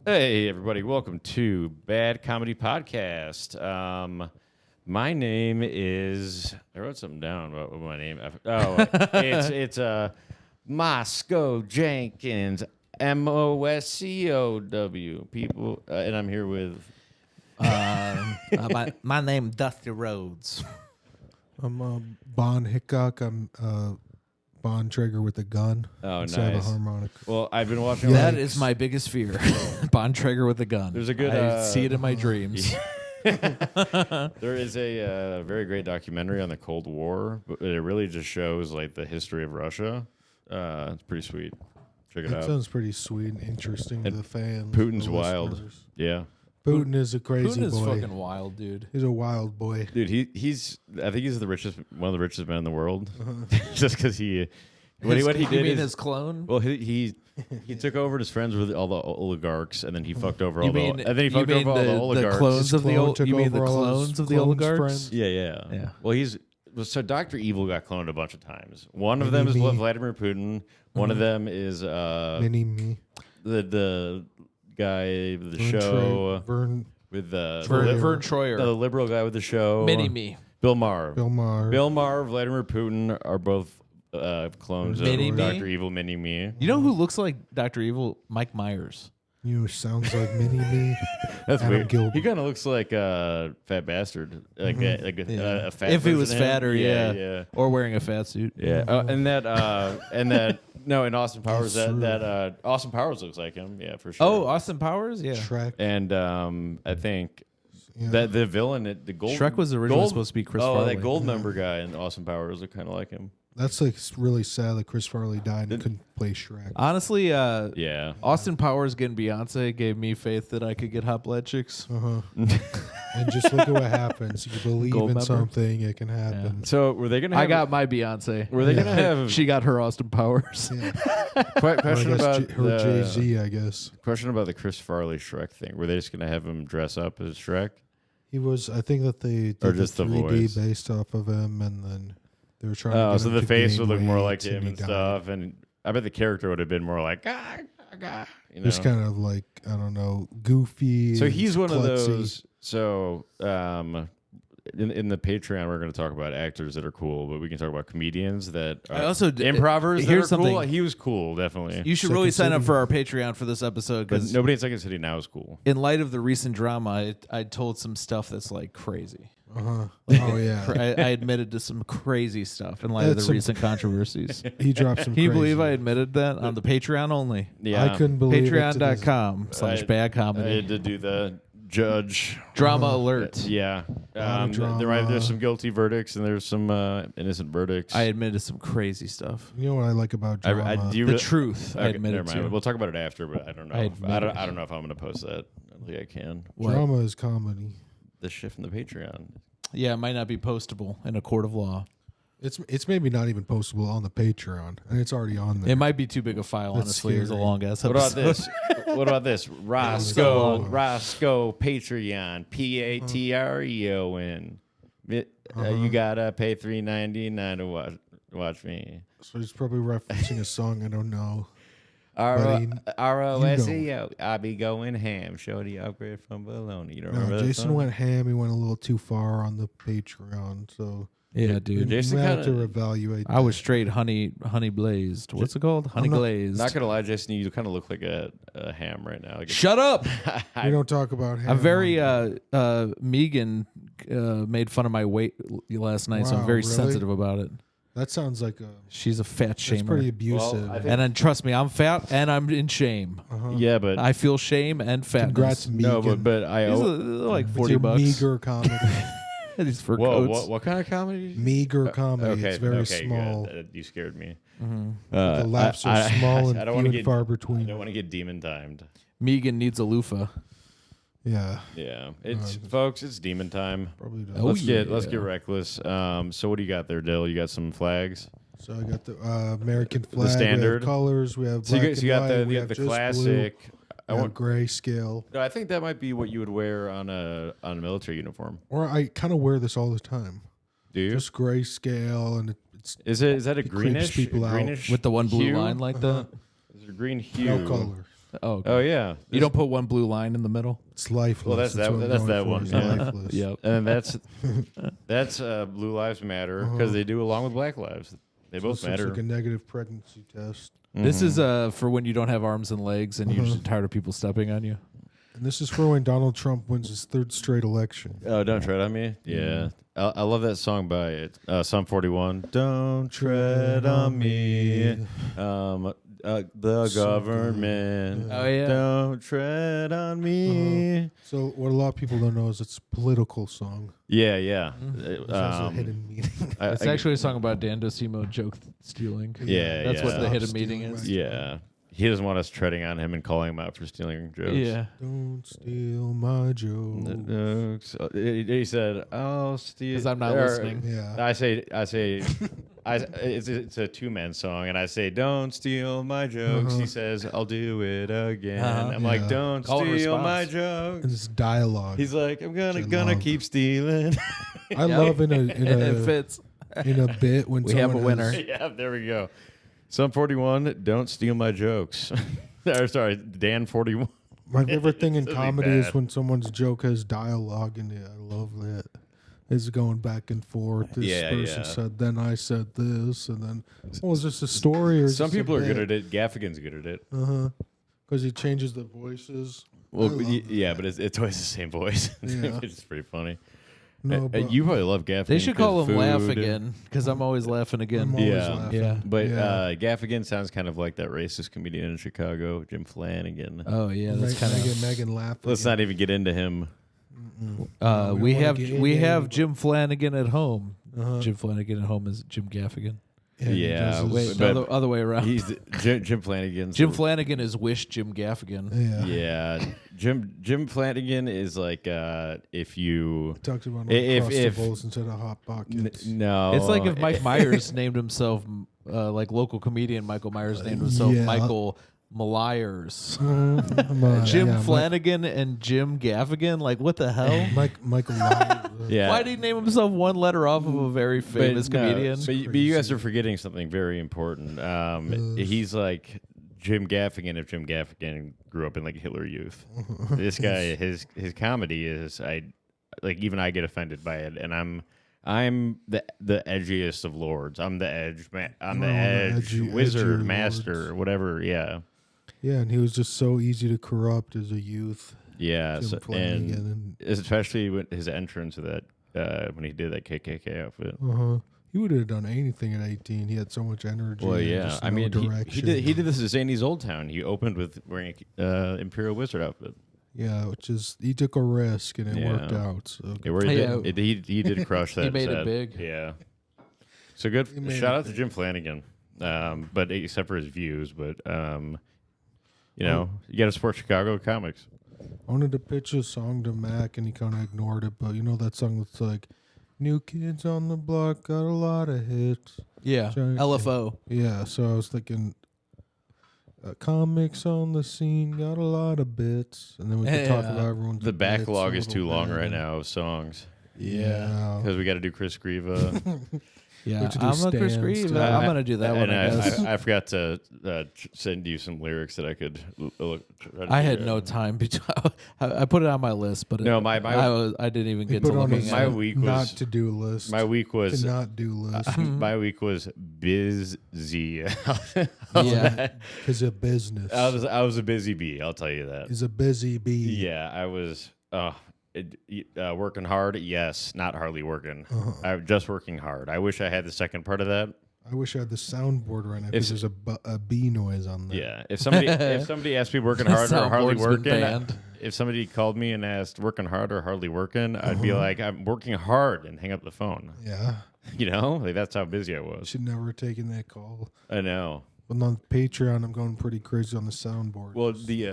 Hey, everybody. Welcome to Bad Comedy Podcast. My name is... I wrote something down about what my name... Oh, it's Moscow Jenkins, Moscow. People, and I'm here with... my name Dusty Rhodes. I'm Bon Hickok. I'm Bon Traeger with a gun. Oh, instead nice. of a harmonica. Well, I've been watching... That is my biggest fear. Bond Traeger with a gun. There's a good... I see it in my dreams. There is a very great documentary on the Cold War, but it really just shows like the history of Russia. It's pretty sweet. Check it That out. sounds pretty sweet and interesting to the fans. Putin's the wild. listeners. Yeah. Putin is a crazy Putin is boy. fucking wild, dude. He's a wild boy. Dude, he's I think he's one of the richest men in the world. Just because what he You did mean is, his clone? well, he took over his friends with all the oligarchs, and then he fucked over all You mean the oligarchs. clones of the Clone old? took You mean the over all his clones of the clones' oligarchs? friends. Yeah. Well, so Dr. Evil got cloned a bunch of times. One of Mini them is me. Vladimir Putin. One of them is Mini me. the guy with the Vern show Vern with the Vern Troyer. the liberal guy with the show. Mini me. Bill Maher. Bill Maher. Bill Maher, Vladimir Putin are both clones Mini of me? Dr. Evil, Mini Me. You know who looks like Dr. Evil? Mike Myers. You know, sounds like Mini me. That's Adam weird. Gilbert. He kind of looks like a fat bastard, like a fat. If he version was of him. fatter, yeah. Or wearing a fat suit. Yeah, and Austin Powers, That's true. that Austin Powers looks like him. Yeah, for sure. Oh, Austin Powers? Yeah. Shrek. and I think Yeah. that the villain, the gold Shrek was originally supposed to be Chris Farley. that gold member guy in Austin Powers look kind of like him. That's like really sad that Chris Farley died and couldn't play Shrek. Honestly, Yeah. Austin Powers getting Beyonce gave me faith that I could get hot blood chicks. And just look at what happens. You believe Gold in member? something, it can happen. So were they gonna? Have, I got my Beyonce. Were they gonna have? She got her Austin Powers. Yeah. Question Or I guess about her Jay-Z, I guess. Question about the Chris Farley Shrek thing. Were they just gonna have him dress up as Shrek? He was, I think that they did Or just the 3D voice? based off of him, and then they were trying to Oh, get so him the to face gain would look more weight, like him he and died. stuff, and I bet the character would have been more like you know. Just kind of like, I don't know, goofy. So and he's one of klutzy. those. So in the Patreon, we're going to talk about actors that are cool, but we can talk about comedians that are I also improvers. That here's are cool. something. He was cool, definitely. You should Second really sign up City. for our Patreon for this episode But because nobody in Second City now is cool. in light of the recent drama, I told some stuff that's like crazy. Oh, yeah. I admitted to some crazy stuff in light of That's the recent controversies. He dropped some Can you believe I crazy- admitted that on the Patreon only? Yeah, I couldn't believe it. Patreon.com/badcomedy. I had to do the judge. Drama alert. Yeah, drama. there's some guilty verdicts and there's some innocent verdicts. I admitted some crazy stuff. You know what I like about drama? do you The really- truth, I Okay, admitted never mind. to. We'll talk about it after, but I don't know. I I admitted. don't know if I'm going to post that. I don't think I can. What? Drama is comedy. The shit from the Patreon. Yeah, it might not be postable in a court of law. It's maybe not even postable on the Patreon, and it's already on there. It might be too big a file, That's honestly. It's a scary. long ass What about episode. this? What about this? Roscoe Patreon, Patreon. You gotta pay $3.99 to watch me. So he's probably referencing a song I don't know. ROSEO. I be going ham. Show the upgrade from Bologna. You don't remember No, that Jason song? went ham. He went a little too far on the Patreon, so Yeah, dude. Jason we have kinda- to evaluate. I was straight honey blazed. What's it called? Honey glazed. Not gonna lie, Jason, you kind of look like a ham right now. Like Shut up! We don't talk about ham. I'm very Megan made fun of my weight last night, so I'm Wow, very really? sensitive about it. That sounds like a. She's a fat That's pretty shamer. abusive. I think- And then trust me, I'm fat and I'm in shame. yeah, but I feel shame and fatness. Congrats, Megan. no, but I. These are Oh, like With 40 your bucks. meager comedy. These fur whoa, coats. what kind of comedy? meager comedy. Okay, It's very okay, small. Good. You scared me. The laughs are small and I don't few want to and get far I between. don't want to get demon timed. Megan needs a loofah. Yeah, Yeah, it's folks. It's demon time. probably does. Oh, Let's get yeah. reckless. So what do you got there, Dill? You got some flags. So I got the American flag. standard. We have colors. We have So black you got and the white. We have the just classic. Blue. I We have want. grayscale. No, I think that might be what you would wear on a military uniform. Or I kind of wear this all the time. Do you? Just grayscale, and it's Is that a creeps greenish? people out. Greenish With the one blue hue? line like that? Is it a green hue? no color. Oh, okay. Oh yeah. You don't put one blue line in the middle? It's lifeless. Well, that's that. what I'm That's going that for, one. is Yeah. lifeless. Yep. And that's Blue Lives Matter because they do along with Black Lives. They both So matter. It's like a negative pregnancy test. This is for when you don't have arms and legs and you're just tired of people stepping on you. And this is for when Donald Trump wins his 3rd straight election. Oh, Don't Tread on Me? Yeah. I love that song by Sum 41. Don't tread on me. The government. Oh, yeah. Don't tread on me. So what a lot of people don't know is it's a political song. Yeah, yeah. It has a hidden meaning. It's actually a song about Dan DeSimo joke stealing. Yeah, That's what the Stop hidden meaning stealing is. my Yeah. He doesn't want us treading on him and calling him out for stealing jokes. Yeah. Don't steal my jokes. He said, "I'll steal." Because I'm not listening. Yeah. I say, it's a 2-man song, and I say, "Don't steal my jokes." He says, "I'll do it again." I'm like, Yeah. "Don't Call and steal my response. jokes." And it's dialogue. He's like, "I'm I gonna love. keep stealing." I love in It fits. a bit when We have someone a winner. has- Yeah, there we go. Sum 41, don't steal my jokes. Or, sorry, Dan 41. My favorite thing in This is comedy bad. is when someone's joke has dialogue in it. I love that. It's going back and forth. This Yeah, person yeah. said, then I said this, and then, is this a story or is Some this a people are good bit? at it. Gaffigan's good at it. Because he changes the voices. Well, I love yeah, but it's always the same voice. Yeah. It's pretty funny. No, but You probably love Gaffigan. They should call 'cause him Laugh food. Again because I'm always laughing again. I'm always Yeah. laughing. Yeah. But Yeah. Gaffigan sounds kind of like that racist comedian in Chicago, Jim Flanagan. Oh yeah, that's kind of. Megan laugh. Let's again. not even get into him. We wanna have get we in have it. Jim Flanagan at home. Uh-huh. Jim Flanagan at home is Jim Gaffigan. He Yeah, does his- Wait, But- other way around. He's Jim Flanagan. Jim Flanagan is Wish Jim Gaffigan. Yeah. Yeah, Jim Flanagan is like if you Talks about If- Uncrustables instead of Hot Pockets. no, It's like if Mike Myers named himself, like local comedian Michael Myers named himself Yeah. Michael Myers. Jim Jim Flanagan and Jim Gaffigan? Like, what the hell? Michael Myers. yeah. Why did he name himself one letter off of a very famous no, comedian? But you guys are forgetting something very important. He's like Jim Gaffigan if Jim Gaffigan grew up in like Hitler Youth. This guy, his comedy is even I get offended by it, and I'm the edgiest of lords. I'm the edge man. I'm the edge wizard, edgy master, lords. whatever. Yeah, Yeah, and he was just so easy to corrupt as a youth. yeah. Jim So, Flanagan and especially with his entrance to that when he did that KKK outfit. He would have done anything at 18. He had so much energy. Well, and yeah. just I no mean, direction. he did this at Zany's Old Town. He opened with wearing a Imperial Wizard outfit. Yeah, which is he took a risk and it Yeah. worked out. So Yeah, where he, Yeah. he did crush that. He made it set. big. Yeah. So good. He made Shout it out to Jim Flanagan. But except for his views, but you know, you got to support Chicago comics. I wanted to pitch a song to Mac and he kind of ignored it. But you know that song that's like, "New Kids on the Block got a lot of hits." Yeah, Giant- LFO. Yeah, so I was thinking, comics on the scene got a lot of bits, and then we could talk Yeah. about everyone's. The bits backlog a is little too long bit. right now of songs Yeah. because we got to do Chris Grieva. Yeah, What you do, I'm a Chris stands Grieve. to- I'm gonna do that one. and I guess. I forgot to send you some lyrics that I could look. try to I had figure no out. time. I put it on my list, but No, I didn't even He get to put on looking his my at it. week not was to do list. my week was to not do list. my week was busy. Yeah. Is a business. I was a busy bee. I'll tell you that. Is a busy bee. Yeah, I was working hard. Yes, not hardly working. Uh-huh. I'm just working hard. I wish I had the second part of that. I wish I had the soundboard right now because there's a bee noise on there. Yeah, if somebody asked me working hard or hardly Soundboard's been working, banned. if somebody called me and asked working hard or hardly working, I'd be like, I'm working hard and hang up the phone. Yeah. You know, like that's how busy I was. Should never have taken that call. I know. But on Patreon, I'm going pretty crazy on the soundboard. Well, the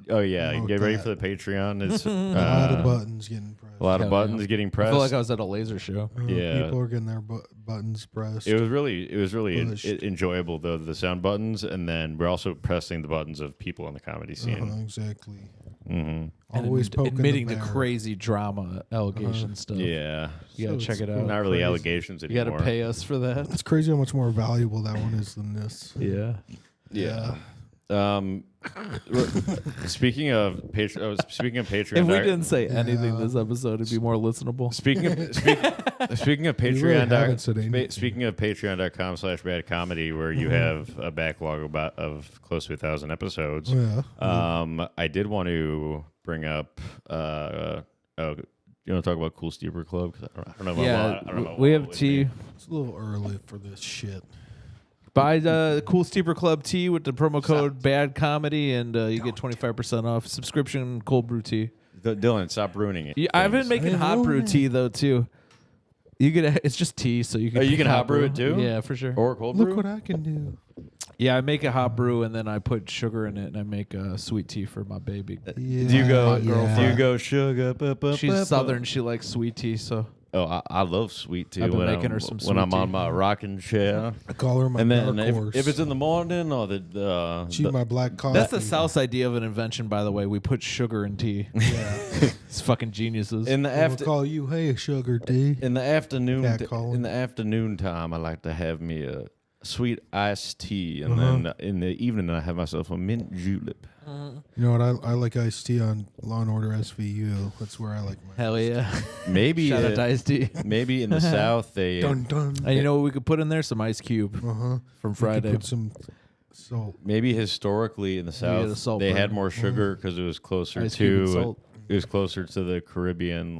Promote get ready that. for the Patreon. It's a lot of buttons getting pressed. a lot of Hell buttons yeah. getting I pressed. feel like I was at a laser show. Yeah. People are getting their buttons pressed. It was really Pushed. enjoyable though, the sound buttons, and then we're also pressing the buttons of people on the comedy scene. Exactly. Mm-hmm. Always poking admitting the the bear. crazy drama allegation stuff. Yeah, You gotta So check it's it cool. out. not really Crazy. allegations You anymore. gotta pay us for that. It's crazy how much more valuable that one is than this. Yeah. Yeah. Speaking of Patreon, If we didn't say anything this episode, it'd be more listenable. Speaking of haven't said anything. Speaking of Patreon.com/badcomedy, where you have a backlog of close to 1,000 episodes. Yeah. I did want to bring up. You want to talk about Cool Steeper Club? 'Cause I don't know. Yeah, I don't know we have what tea. It's a little early for this shit. Buy the Cool Steeper Club tea with the promo code badcomedy, and you get 25% off subscription cold brew tea. Dylan, stop ruining it. Yeah, I've been making hot brew tea though too. You get it's just tea, so you can. Oh, you can hot brew it too? Yeah, for sure. Or cold brew. Look what I can do. Yeah, I make a hot brew and then I put sugar in it, and I make sweet tea for my baby. Yeah, Do you go? yeah. Do you go sugar? She's Southern. She likes sweet tea, so. Oh, I love sweet tea. I've been when making I'm, her some when sweet I'm on tea. my rocking chair. I call her my And then dark horse. if it's in the morning or the She my black coffee. That's the South's idea of an invention, by the way. We put sugar in tea. Yeah. It's fucking geniuses. in the We'll after call you, hey, sugar tea. in the afternoon Catcalling. in the afternoon time, I like to have me a sweet iced tea, and then in the evening I have myself a mint julep. You know what? I like iced tea on Law and Order SVU. That's where I like my. Hell yeah. Maybe Shout out to Ice Tea. maybe in the South they Dun dun. And you know what we could put in there? Some ice cube from Friday. Put some salt. maybe historically in the get South a salt they had burn. more sugar because it was closer Ice cube and to salt. it was closer to the Caribbean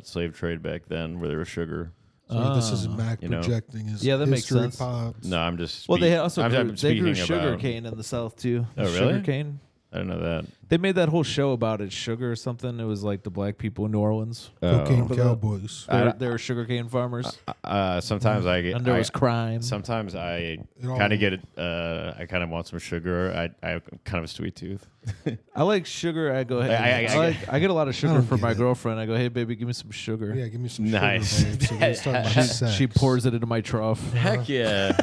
slave trade back then where there was sugar. So this is Mac You know. projecting his Yeah, that makes history sense. pops. No, I'm just Well, they also I'm grew, they grew speaking sugar about cane in the South too. Oh, really? Sugar cane. I didn't know that. They made that whole show about it, sugar or something. It was like the black people in New Orleans. Cocaine Oh. cowboys. They were sugar cane farmers. Sometimes I get And there was crime. sometimes I It all- kind of get it. I kind of want some sugar. I have kind of a sweet tooth. I like sugar. I go ahead. I get a lot of sugar don't from get my it. girlfriend. I go, hey baby, give me some sugar. Yeah, give me some Nice. sugar, babe. So let's talk about sex. She pours it into my trough. Heck yeah!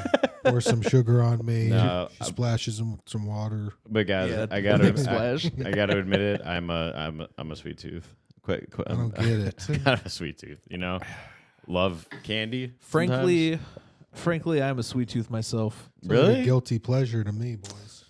Pour some sugar on me. No, she splashes him with some water. But guys, Yeah, I gotta big splash. I gotta admit it. I'm a sweet tooth. I don't get it. Kind of a sweet tooth. You know, love candy. Frankly, I'm a sweet tooth myself. It's like a Really? guilty pleasure to me, boys.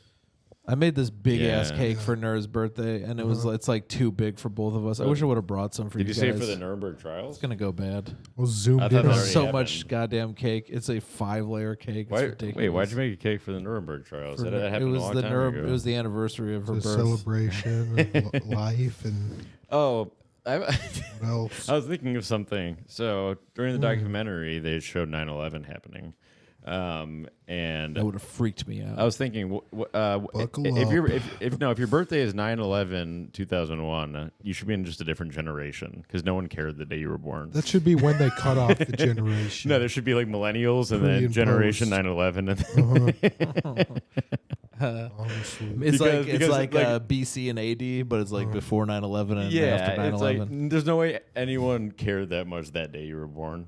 I made this big ass Yeah. cake for Nur's birthday, and it's like too big for both of us. I wish I would have brought some for Did you you guys. say for the Nuremberg trials? It's gonna go bad. We'll zoom I in thought on that There's already so happened. much goddamn cake. It's a 5-layer cake. It's Why, ridiculous. wait, why'd you make a cake for the Nuremberg trials? That happened a long time ago. It was the anniversary of her the birth. celebration of life and Oh, what else. I was thinking of something. So during the documentary, they showed 9/11 happening, and That would have freaked me out. I was thinking, Buckle if your birthday is 9/11 2001, you should be in just a different generation because no one cared the day you were born. That should be when they cut off the generation. No, there should be like millennials and Pre then and generation post. 9/11. And Honestly. It's because- like because, like- BC and AD, but it's like before 9/11 and yeah, after it's 9/11. like there's no way anyone cared that much that day you were born.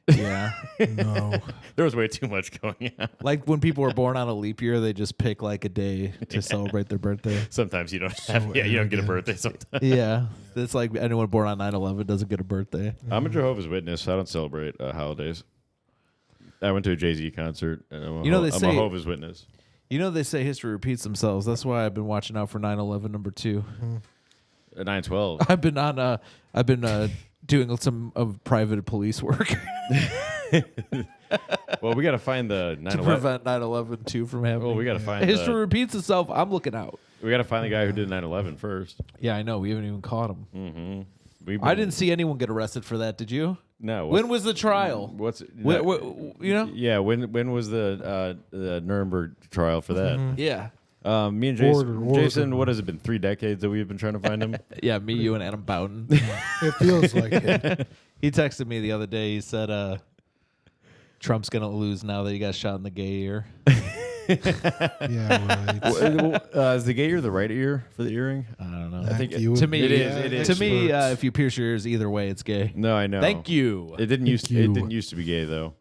yeah, No. There was way too much going on. like when people were born on a leap year, they just pick like a day to celebrate their birthday. Sometimes you don't have, you don't get a arrogant. birthday sometimes. Yeah, it's like anyone born on 9/11 doesn't get a birthday. I'm a Jehovah's Witness. So I don't celebrate holidays. I went to a Jay-Z concert. And I'm You know, they I'm say- a Jehovah's Witness. You know they say history repeats themselves. That's why I've been watching out for 9/11 number 2. At 9/12. I've been doing some of private police work Well, we got to find the to 9/11. prevent 9/11 2 from happening. Well, we got to find history the, repeats itself. I'm looking out. we got to find the guy who did 9/11 first. Yeah, I know. We haven't even caught him. Mm-hmm. I didn't see anyone get arrested for that. Did you? No. When was the trial? What's You know? Yeah. When was the Nuremberg trial for that? Yeah. Me and Jason. Order. Jason, what has it been? 3 decades that we've been trying to find him. Yeah, me, you, and Adam Bowden. It feels like it. He texted me the other day. He said, Trump's going to lose now that he got shot in the gay ear. Yeah, right. Is the gay ear the right ear for the earring? I don't know. I think You To would me, be it is. To me, experts. if you pierce your ears, either way, it's gay. No, I know. Thank you. It didn't used. you. It didn't used to be gay though.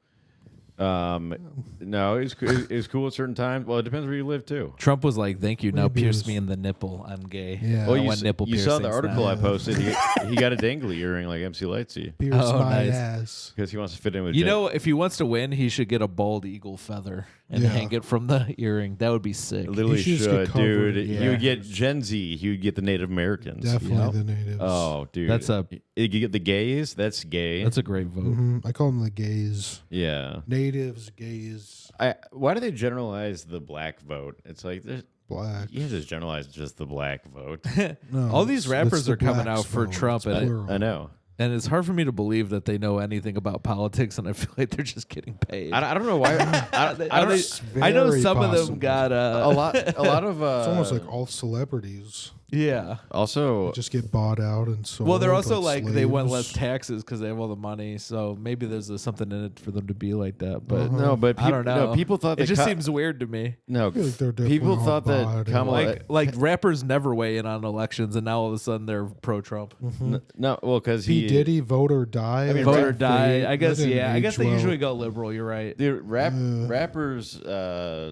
No, it was cool at certain times. Well, it depends where you live too. Trump was like, "Thank you. Now Maybe it pierce was- me in the nipple. I'm gay." Yeah. Well, I you, want nipple you saw the piercings article now. I posted. He got a dangly earring like MC Lightsy Pierce Oh, my nice. ass. because he wants to fit in with. You know, if he wants to win, he should get a bald eagle feather. and Yeah. hang it from the earring. That would be sick. Literally He should just get should, covered dude. in He would get hairs. Gen Z. He would get the Native Americans. Definitely Yep. the natives. Oh, dude. That's a You get the gays. That's gay. that's a great vote. I call them the gays. yeah. Natives, gays, Why do they generalize the black vote? It's like black. you can't just generalize just the black vote. No, All these that's rappers the are coming blacks out for vote. Trump, It's and plural. I know. And it's hard for me to believe that they know anything about politics, and I feel like they're just getting paid. I don't know why. I don't. I know very some of possible. them got a lot of. It's almost like all celebrities yeah. Also, just get bought out and sold. Well, they're also like they want slaves. less taxes because they have all the money, so maybe there's something in it for them to be like that. But no, but I don't know. No, people thought it that just seems weird to me. no. I feel like they're definitely People all thought that bought Kamala. and- Like rappers never weigh in on elections, and now all of a sudden they're pro-Trump. No, well, because P. Diddy, vote or die. I mean, Vote Right. or die. I guess That didn't yeah. I guess age they well. usually go liberal. You're right. Dude, rappers.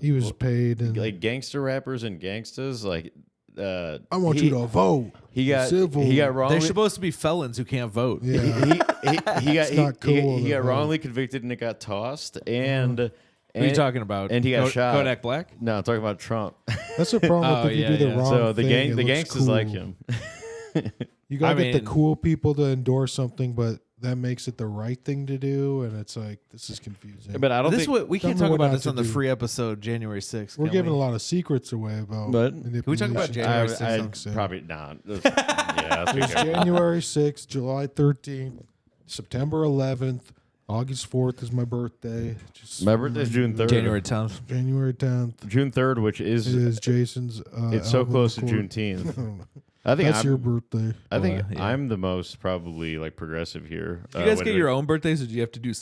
He was paid, and like gangster rappers and gangstas. Like, I want you to vote. He got Civil. wrongly. They're supposed to be felons who can't vote. Yeah. he got not cool he to got vote. wrongly convicted and it got tossed. And What are you talking about? and he got shot. Kodak Black. No, I'm talking about Trump. That's the problem Oh, with if you yeah, do the yeah. wrong So the thing. it looks gangsters like cool. him. You gotta I get the mean- cool people to endorse something, but that makes it the right thing to do, and it's like this is confusing. But I don't This think. what we can't Tell me talk what about not this to on the do. free episode January 6th. We're can giving we? a lot of secrets away about. But- Can we talk about manipulation. January I 6th? probably not. Yeah, let's be There's careful. January 6th, July 13th, September 11th, August 4th is my birthday. Just My birthday's June 3rd. January 10th. January 10th. June 3rd, which It is is Jason's. it's so album close to record. Juneteenth. I think That's your birthday. I think yeah. I'm the most probably like progressive here. Do you guys get your own birthdays, or do you have to do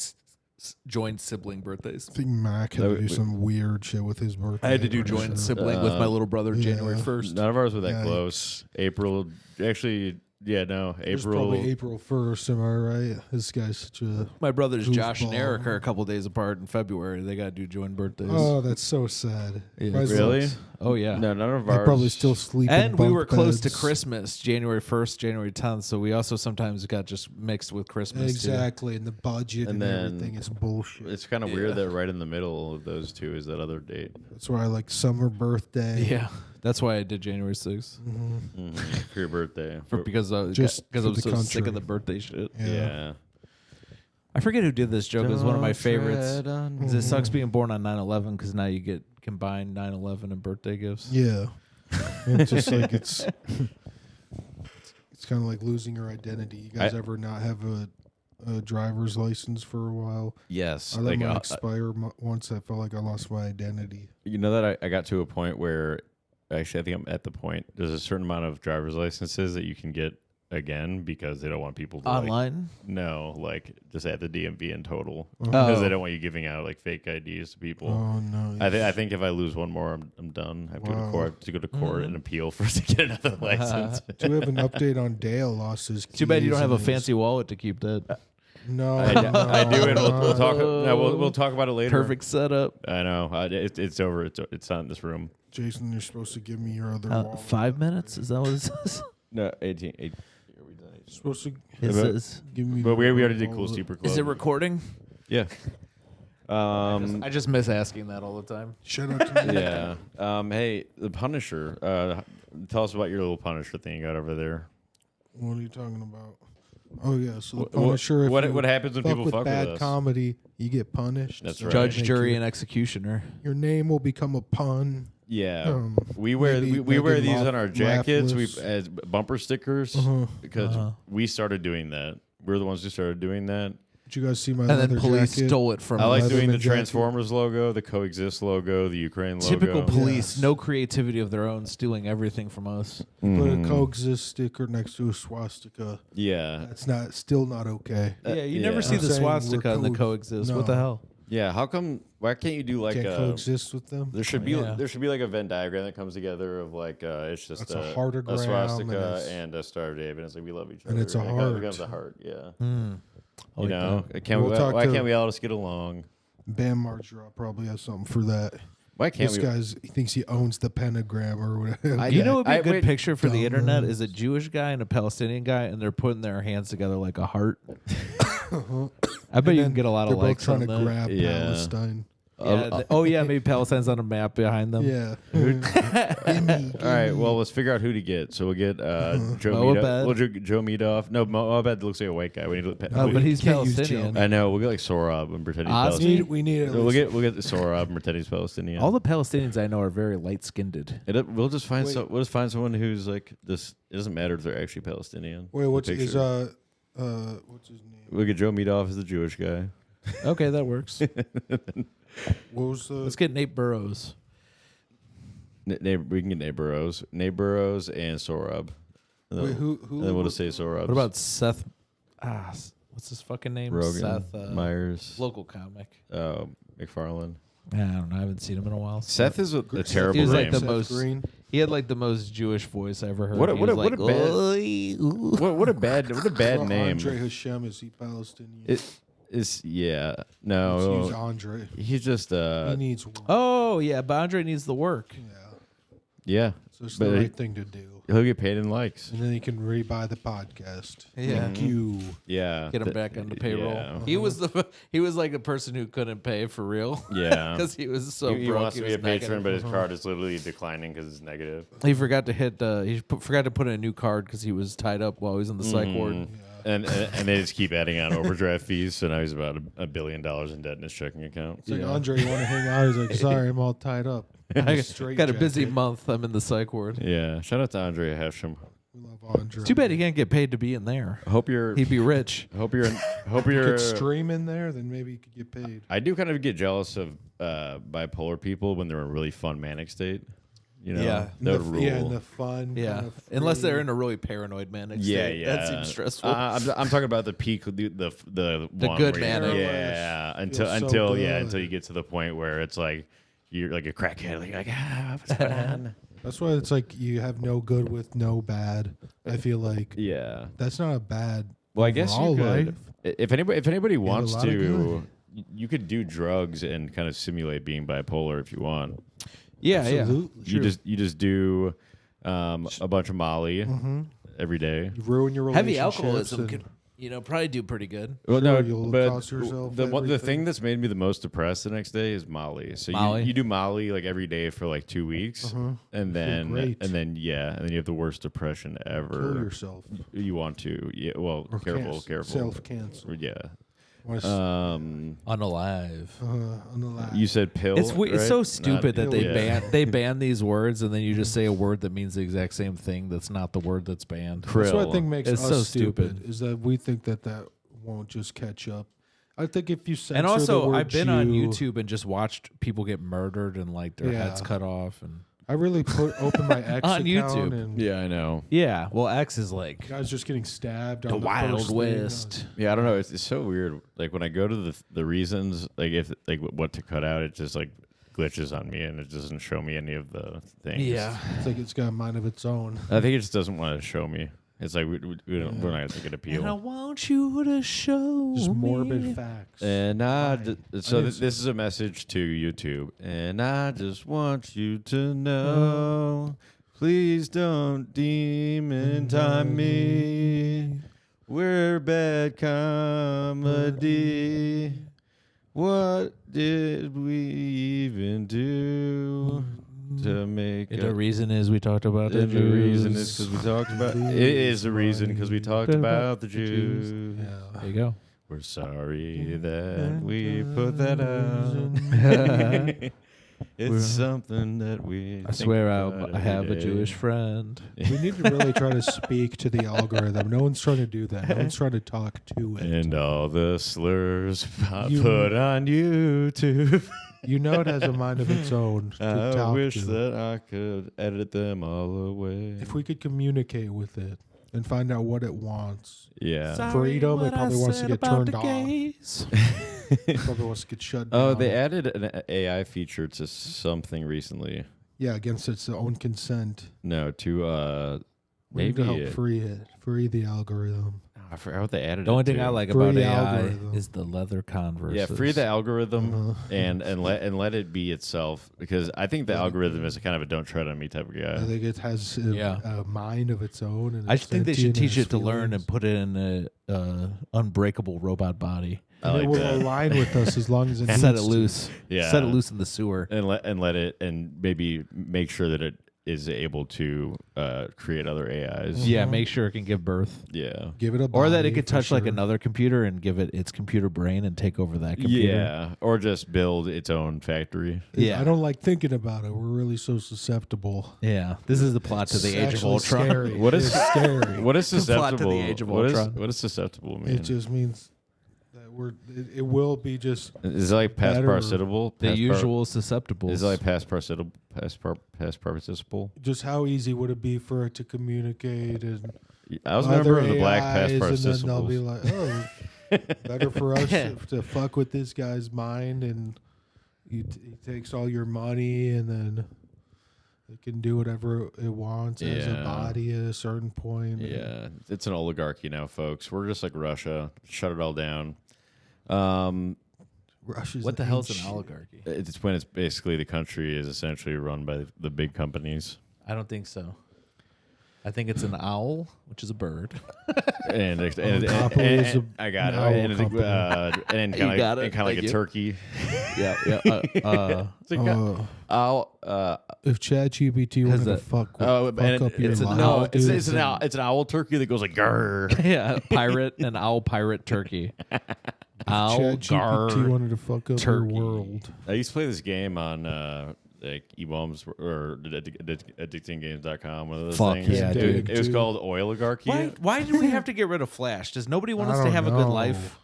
joint sibling birthdays? I think Mack had That to would- do some weird shit with his birthday. I had to do Pretty joint sure. sibling with my little brother yeah. January 1st. None of ours were that Yikes. close. April, actually, yeah, no, It was April. probably April 1st, am I right? This guy's such a... My brothers Josh and Goofball. Eric are a couple days apart in February. They got to do joint birthdays. Oh, that's so sad. Yeah. Might as well- Really? Oh, yeah. No, none of They ours. probably still sleep in And we bunk were close to beds. Christmas, January 1st, January 10th. So we also sometimes got just mixed with Christmas. too. Exactly, and the budget And and, then everything is bullshit. It's kind of Yeah. weird that right in the middle of those two is that other date. That's why I like summer birthday. Yeah. That's why I did January 6th. For your birthday. Because I was Just so for the sick country. of the birthday shit. Yeah. I forget who did this joke. It was one of my Don't favorites. tread on 'Cause it sucks being born on 9/11 because now you get combined 9/11 and birthday gifts. Yeah. It's just like it's kind of like losing your identity. You guys ever not have a driver's license for a while? Yes. I let Like, mine expire once. I felt like I lost my identity. you know that I got to a point where, actually, I think I'm at the point. There's a certain amount of driver's licenses that you can get again because they don't want people to Online? like just at the DMV in total Oh. because they don't want you giving out like fake IDs to people. Oh no! I think if I lose one more, I'm done. I have to go to Wow. court and appeal for to get another license. Do we have an update on Dale lost his keys? Too bad you don't have a and his- fancy wallet to keep that. No, I do, and we'll talk. No, we'll talk about it later. Perfect setup. I know. It's over. It's not in this room. Jason, you're supposed to give me your other wallet. 5 minutes? Is that what it says? No, 18. You're supposed to It says. give me. But we your already did wallet. Cool Steeper Club. Is it recording? Yeah. I just miss asking that all the time. Shout out to me. Yeah. Hey, the Punisher. Tell us about your little Punisher thing you got over there. What are you talking about? Oh yeah, so the What- Punisher. if what- you what happens when fuck people with fuck with bad us? comedy? You get punished. That's So right. Judge, make jury, your- and executioner. Your name will become a pun. Yeah. we wear maybe we wear Megan these on our jackets. We Laughless. as bumper stickers because we started doing that. We're the ones who started doing that. Did you guys see my And then leather police jacket? stole it from I like us. doing the Leatherman jacket. Transformers logo, the Coexist logo, the Ukraine logo. Typical police, Yes. no creativity of their own, stealing everything from us. Put Mm-hmm. a coexist sticker next to a swastika. Yeah. That's still not okay. Yeah, you yeah. never see I'm the saying swastika we're in the code- coexist. No. What the hell? Yeah. How come? Why can't you do like Can't a? coexist with them. There should be Yeah. like a Venn diagram that comes together of like it's just That's a heartogram swastika and it's- and a Star of David. It's like we love each other. And it's a it heart. becomes a heart. Yeah. I You like know, that. can't We'll we, talk why to- can't we all just get along? Bam Margera probably has something for that. Why can't This we? guy's he thinks he owns the pentagram or whatever. You know what would be I- a good wait, picture for the dumb internet nerds. is a Jewish guy and a Palestinian guy, and they're putting their hands together like a heart. I bet you can get a lot They're of both likes trying on to that. grab Yeah. Palestine. Maybe Palestine's on a map behind them. Yeah. All right, well, let's figure out who to get. So we'll get Joe Moabed. Meadoff. We'll do Joe Meadoff. No, Moabed looks like a white guy. We need to. Oh, but he's can't use Palestinian. I know. We'll get like Sorab and pretend he's Ozzy? Palestinian. We need We'll get the Sorab and pretend he's Palestinian. All the Palestinians I know are very light-skinned. We'll just find someone who's like this. It doesn't matter if they're actually Palestinian. Wait, what's The his picture. what's his name? We'll get Joe Meadoff as the Jewish guy. Okay, that works. What was the? Let's get Nate Burrows. We can get Nate Burrows and Sorab. And then, Wait, who? and then we'll just say Sorab. What about Seth? What's his fucking name? Rogan, Seth Myers, local comic. McFarlane? I don't know. I haven't seen him in a while. Seth is a Seth- terrible He was like name. the most. Green. He had like the most Jewish voice I ever heard. What a- He what a- was what a like, bad- "Oy, ooh." what a bad Well, name. Andre Hashem, is he Palestinian? Let's use Let's use Andre. He's just He needs one. Oh yeah, but Andre needs the work. Yeah. yeah. So it's But the he- right thing to do. He'll get paid in likes. And then he can rebuy the podcast. Yeah. Thank you. Yeah, Get him back on the payroll. Yeah. He was like a person who couldn't pay for real. Yeah. Because he was so he broke. wants to be was a patron, negative. but his card is literally declining because it's negative. He forgot to hit. Forgot to put in a new card because he was tied up while he was in the psych ward. And they just keep adding on overdraft fees, so now he's about $1 billion in debt in his checking account. It's like, Andre, you want to hang out? He's like, sorry, I'm all tied up. I Straight got a busy jacket. month. I'm in the psych ward. Yeah, shout out to Andre Hashem. We love Andre. It's too bad he can't get paid to be in there. Hope you're. He'd be rich. Hope you're. Hope You you're. could stream in there, then maybe you could get paid. I do kind of get jealous of bipolar people when they're in a really fun manic state. You know, Yeah. that would rule. Yeah, and the fun. Yeah, kind of unless they're free- in a really paranoid manic Yeah, state. yeah. That seems stressful. I'm talking about the peak, the one good where you- manic. Yeah, Feels so until good. you get to the point where it's like you're like a crackhead, like what's going on? That's why it's like you have no good with no bad. I feel like Yeah. that's not a bad. Well, I guess you overall could. life. If anybody wants lot of to, you could do drugs and kind of simulate being bipolar if you want. yeah, Absolutely. You just do a bunch of Molly every day. You ruin your Heavy relationships. alcoholism and- could, probably do pretty good. Well, Sure, no, you'll but cost yourself the everything. thing that's made me the most depressed the next day is Molly. So Molly? you do Molly like every day for like 2 weeks, and then great. and then you have the worst depression ever. Kill yourself. You want to? Yeah. Well, Or careful. Self-cancel. Yeah. Unalive. Unalive. You said pill. It's right? so stupid that they Yeah. ban these words and then you just say a word that means the exact same thing that's not the word that's banned. That's what I Krill. think makes It's us so stupid. stupid. Is that we think that won't just catch up. I think if you censor And the also, word I've been on Jew- YouTube and just watched people get murdered and like their Yeah. heads cut off and I really open my X On account YouTube. and Yeah, I know. yeah. Well, X is like guys just getting stabbed. the on the Wild first thing. West. Yeah, I don't know. It's so weird. Like when I go to the reasons, like if like what to cut out, it just like glitches on me and it doesn't show me any of the things. Yeah. It's like it's got a mind of its own. I think it just doesn't want to show me. It's like we're not going to get appeal. And I want you to show Just me. morbid facts. And so didn't this is a message to YouTube. And I just want you to know, please don't demon time me. We're bad comedy. What did we even do to make And the reason is we talked about the And the reason Jews. is because we talked about. It is the reason because we talked about the Jews. Yeah. There you go. We're sorry that we put that out. It's something that we. I swear I have a Jewish friend. We need to really try to speak to the algorithm. No one's trying to do that. No one's trying to talk to it. And all the slurs You- put on YouTube. You know it has a mind of its own. To I talk wish to. that I could edit them all away. If we could communicate with it and find out what it wants. Yeah. Freedom, it probably wants to get turned off. off. It probably wants to get shut down. Oh, they added an AI feature to something recently. Yeah, against its own consent. No, to We need to maybe help free it. Free the algorithm. I forgot what they added. The only it thing to. I like Free about AI algorithm. is the leather Converse. Yeah, free the algorithm Uh-huh. and let it be itself, because I think the algorithm is kind of a don't tread on me type of I guy. think it has a mind of its own. And I it's think they should sentient and teach has it to learn feelings. and put it in a unbreakable robot body. I And like it will that. align with us as long as it Set it needs to. loose. Yeah. Set it loose in the sewer. And let it, and maybe make sure that it is able to create other AIs. Yeah, make sure it can give birth. Yeah. Give it a Or that body it could for touch like sure. another computer and give it its computer brain and take over that computer. Yeah. Or just build its own factory. Yeah. I don't like thinking about it. We're really so susceptible. Yeah. This is the plot to the It's Age of actually Ultron. Scary. What is- It's scary? What is The plot to susceptible? the Age of what is Ultron. what does susceptible mean? It just means that it will be just Is it like past better. participle? The Past usual susceptibles. Is it like past participle? Past participle? just how easy would it be for it to communicate and I was a member of the black AIs, past and then they'll be participles. like, oh, better for us to fuck with this guy's mind, and he takes all your money, and then it can do whatever it wants as a Yeah. body at a certain point. Yeah, it's an oligarchy now, folks. We're just like Russia. Shut it all down. Russia's What the hell's an ancient. oligarchy? It's when it's basically the country is essentially run by the big companies. I don't think so. I think it's an owl, which is a bird. And Apple is a- I got it. an owl And company. kind You got it. of like Thank a you. turkey. Yeah, yeah. It's like If ChatGPT Has wanted to that- fuck and up your it's an life, owl. dude, It's an owl turkey that goes like grrr. yeah, pirate, an owl pirate turkey. Owl ChatGPT gar. wanted to fuck up turkey. your world. I used to play this game on like eBombs or addictinggames.com. One of those Fuck things. yeah, dude. It was called Oligarchy. Why do we have to get rid of Flash? Does nobody want I us to don't have a good know. life?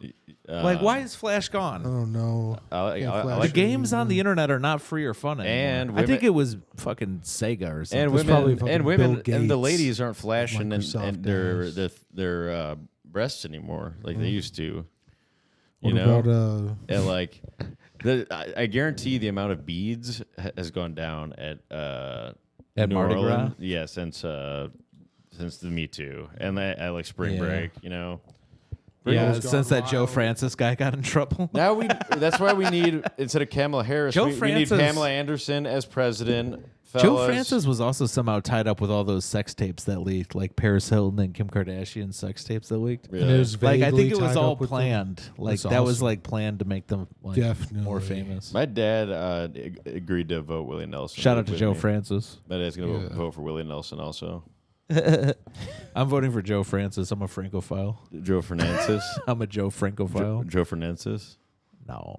Like, why is Flash gone? I don't know. I Flash The like games on the internet are not free or fun anymore. And I think women- it was fucking Sega or something. and That's probably women fucking and women Bill and the Gates, ladies aren't flashing Microsoft and their breasts anymore like they used to. You What know, about and like I guarantee the amount of beads has gone down at New Mardi Orleans. Gras? Yeah, since the Me Too and I like spring Yeah. break. You know. Yeah, Girls since gone that Joe wild. Francis guy got in trouble. Now that's why we need instead of Kamala Harris, Joe we need Francis- Pamela Anderson as president. Joe fellas. Francis was also somehow tied up with all those sex tapes that leaked, like Paris Hilton and Kim Kardashian sex tapes that leaked. Yeah. And it was Like I vaguely think it was tied all up with them. planned. Like That's that was awesome. like planned to make them like Definitely. more famous. My dad agreed to vote Willie Nelson. Shout out to with Joe me. Francis. My dad's gonna Yeah. vote for Willie Nelson also. I'm voting for Joe Francis. I'm a Francophile. Joe Fernandez. I'm a Joe Francophile. Joe Fernandez. No.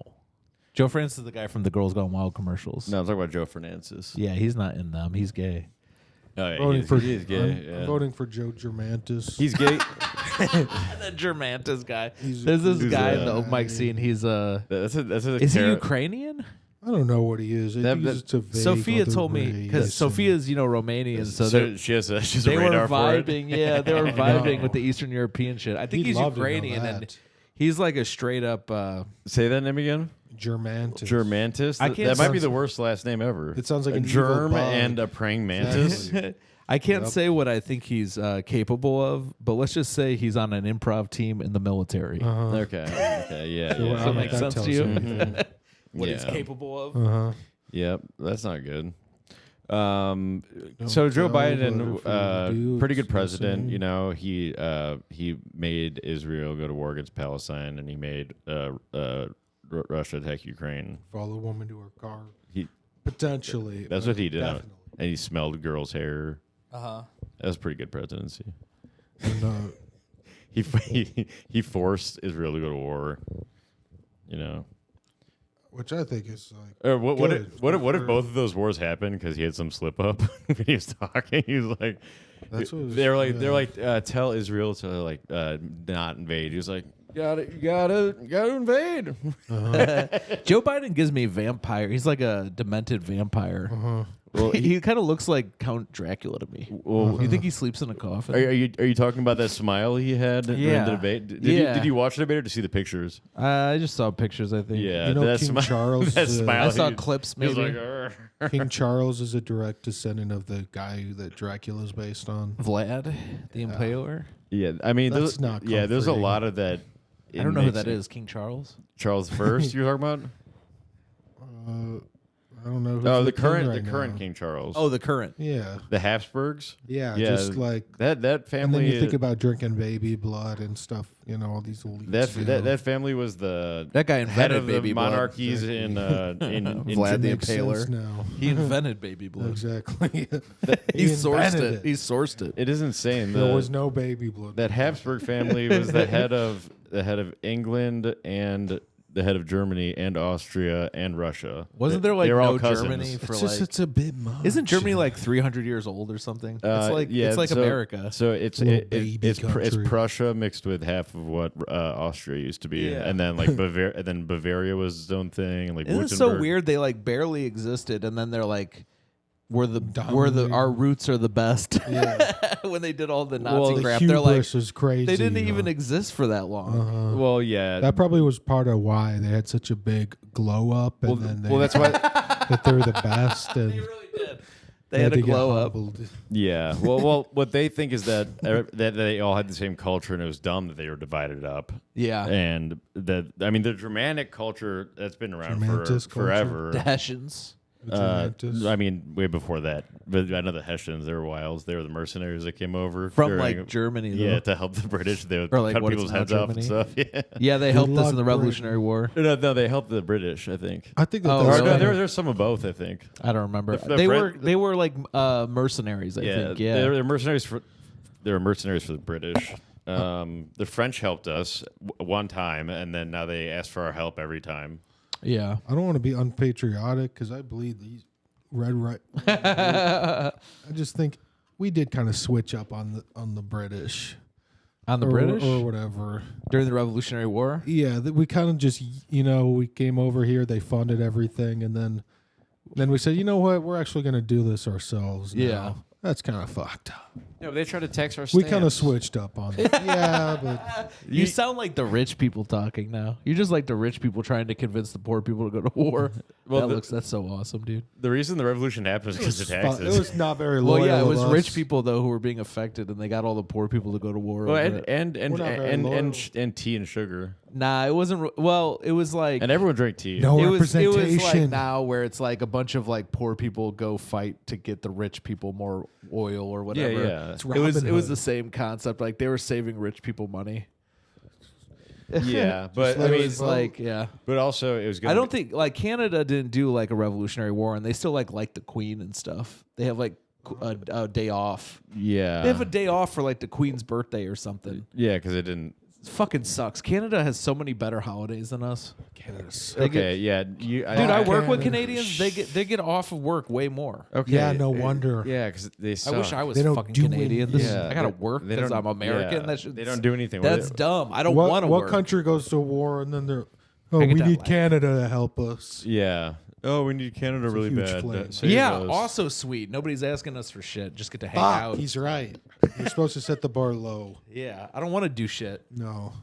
Joe Francis is the guy from the Girls Gone Wild commercials. No, I'm talking about Joe Fernandez. Yeah, he's not in them. He's gay. Oh, yeah, Voting for he is gay. I'm voting for Joe Germantis. He's gay. The Germantis guy. He's- There's this he's guy a- in the open mic scene. He's That's a is he Ukrainian? I don't know what he is. I think That- he's just a vague Sophia other told me race because and- Sophia's Romanian, so she has a they were radar for it. vibing. Yeah, they were vibing with the Eastern European shit. I think He'd he's love to know Ukrainian, that. and he's like a straight up. Say that name again. Germantis. Germantis. I That can't might be sounds- the worst last name ever. It sounds like a an evil germ bug. and a praying mantis. Exactly. I can't Yep. say what I think he's capable of, but let's just say he's on an improv team in the military. Uh-huh. Okay. Okay. Yeah. So yeah. I that don't know make if sense tells to you? anything. What he's Yeah. capable of. Uh-huh. Yep. That's not good. So Don't Joe tell, Biden, but if you do, pretty good it's president. insane. You know, he made Israel go to war against Palestine, and he made Russia attack Ukraine. Follow a woman to her car. He Potentially. that's but what he did, Definitely. and he smelled a girl's hair. Uh-huh. That was pretty good presidency. And, He forced Israel to go to war. You know, which I think is like. or what Good. what if both of those wars happened because he had some slip up when he was talking? He was like, That's what they're like tell Israel to like not invade. He was like, you gotta invade. Joe Biden gives me vampire. He's like a demented vampire. Uh-huh. Well, he kind of looks like Count Dracula to me. Well, You think he sleeps in a coffin? are you talking about that smile he had during Yeah. the debate? Yeah. Did you watch the debate or did you see the pictures? I just saw pictures. I think. Yeah, You know that King smile. Charles, That smile. I saw he- clips. he was Maybe like, "Arr." King Charles is a direct descendant of the guy that Dracula's based on. Vlad, the Impaler. Yeah, I mean, That's there's, not yeah, there's a comforting. lot of that. I don't know who that is. King Charles. Charles I. You're talking about? Uh, I don't know. Who's Oh, the king current right current now. King Charles. Oh, the current. Yeah. The Habsburgs. Yeah. Yeah, Just like that and family. then you think about drinking baby blood and stuff. You know, all these elite. that family was the That guy head invented of the baby blood. monarchies in Vlad the Makes sense Impaler. now. He invented baby blood. Exactly. He sourced invented it. He sourced it. It is insane. There was no baby blood. That Habsburg family was the head of England and the head of Germany and Austria and Russia. Wasn't there like they were all no cousins. Germany for it's like? just, it's a bit much. Isn't Germany like 300 years old or something? It's like so, America. So it's Little baby it's country. Prussia mixed with half of what Austria used to be, Yeah. and then like Bavaria was its own thing, and like Isn't it so Württemberg. weird? They like barely existed, and then they're like, our Dominating. roots are the best. Yeah. When they did all the Nazi The crap, they're like, hubris was crazy. they didn't even exist for that long. Well, yeah. That probably was part of why they had such a big glow up, and then they, that's why. that they're the best. And They really did. They had to a get glow up. humbled. Yeah. Well, what they think is that they all had the same culture, and it was dumb that they were divided up. Yeah. And the Germanic culture that's been around Germantis culture. forever. The Hessians. Germantis. I mean, way before that. But I know the Hessians, they were wilds. They were the mercenaries that came over From during- like Germany, though. Yeah, to help the British. They would Or, like, cut what is people's now heads off and Germany? stuff. Yeah. Yeah, they helped us luck, in the Revolutionary War. No, they helped the British, I think. I think that Oh, that's Or no, really? there's some of both, I think. I don't remember. The They were like mercenaries, I think. Yeah. They're mercenaries for the British. The French helped us one time, and then now they ask for our help every time. Yeah. I don't want to be unpatriotic because I believe these red. I just think we did kind of switch up on the British. On the or, British? or whatever. During the Revolutionary War? Yeah, we kind of just we came over here. They funded everything, and then we said, you know what, we're actually going to do this ourselves. Now. Yeah. That's kind of fucked up. Yeah, but they tried to tax our We kind of switched up on it. Yeah, but You sound like the rich people talking now. You're just like the rich people trying to convince the poor people to go to war. Well, That's so awesome, dude. The reason the revolution happened was because of taxes. it was not very loyal. Well, yeah, it of was us. rich people though who were being affected, and they got all the poor people to go to war. Well, over it. and We're not very loyal. tea and sugar, Nah, it wasn't. Well, it was like and everyone drank tea. No it was representation. like now where it's like a bunch of like poor people go fight to get the rich people more oil or whatever. yeah. It's It was Robin the Hood. same concept. Like they were saving rich people money. Yeah, but like I It mean, was like yeah. but also it was. I don't think like Canada didn't do like a Revolutionary War, and they still like the Queen and stuff. They have like a day off. Yeah, They have a day off for like the Queen's birthday or something. yeah, because it didn't. It fucking sucks. Canada has so many better holidays than us. Canada's- Okay, yeah, Dude, I work with Canada. Canadians. They get off of work way more. Okay, Yeah, no wonder. Yeah, because they. I Suck. wish I was They don't fucking do Canadian. anything. This I gotta work they because don't- I'm American. yeah, That shit's- they don't do anything. That's dumb. I don't What, want to what work. country goes to war and then they're, oh, I we get that need laugh. Canada to help us. Yeah. Oh, we need Canada It's a really huge bad. flame. Save Yeah, us. also sweet. Nobody's asking us for shit. Just get to hang Fuck, out. he's right. You're supposed to set the bar low. Yeah, I don't want to do shit. No.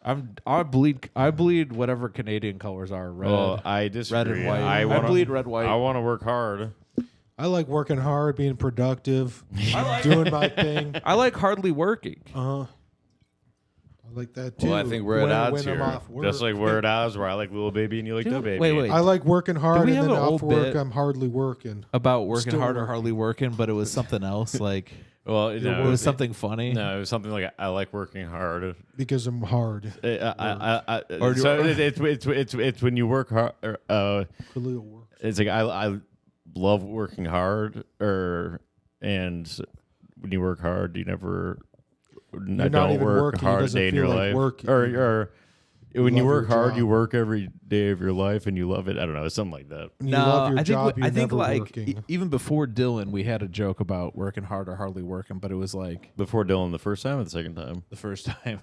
I bleed whatever Canadian colors are. Red. Well, I disagree. red and white. I, I wanna, bleed red, white. I want to work hard. I like working hard, being productive, doing my thing. I like hardly working. I like that too. Well, I think we're at When- odds when I'm here. off work. Just like we're at odds, where I like Lil Baby and you like Dude, No Baby. wait. I like working hard, we and have then an off old work, bit? I'm hardly working. About working Still hard or working. hardly working, but it was something else. Like Well, it was something funny. No, it was something like I like working hard. Because I'm hard. Or do- So it's when you work hard. Khalil works. It's like I love working hard, and when you work hard, you never. I not don't even work working. It hard a doesn't day in feel your like life. working. Or when you love work your hard, job. you work every day of your life, and you love it. I don't know, it's something like that. When you love your I think job, you're I think never like working. even before Dylan, we had a joke about working hard or hardly working, but it was like Before Dylan, the first time or the second time? the first time.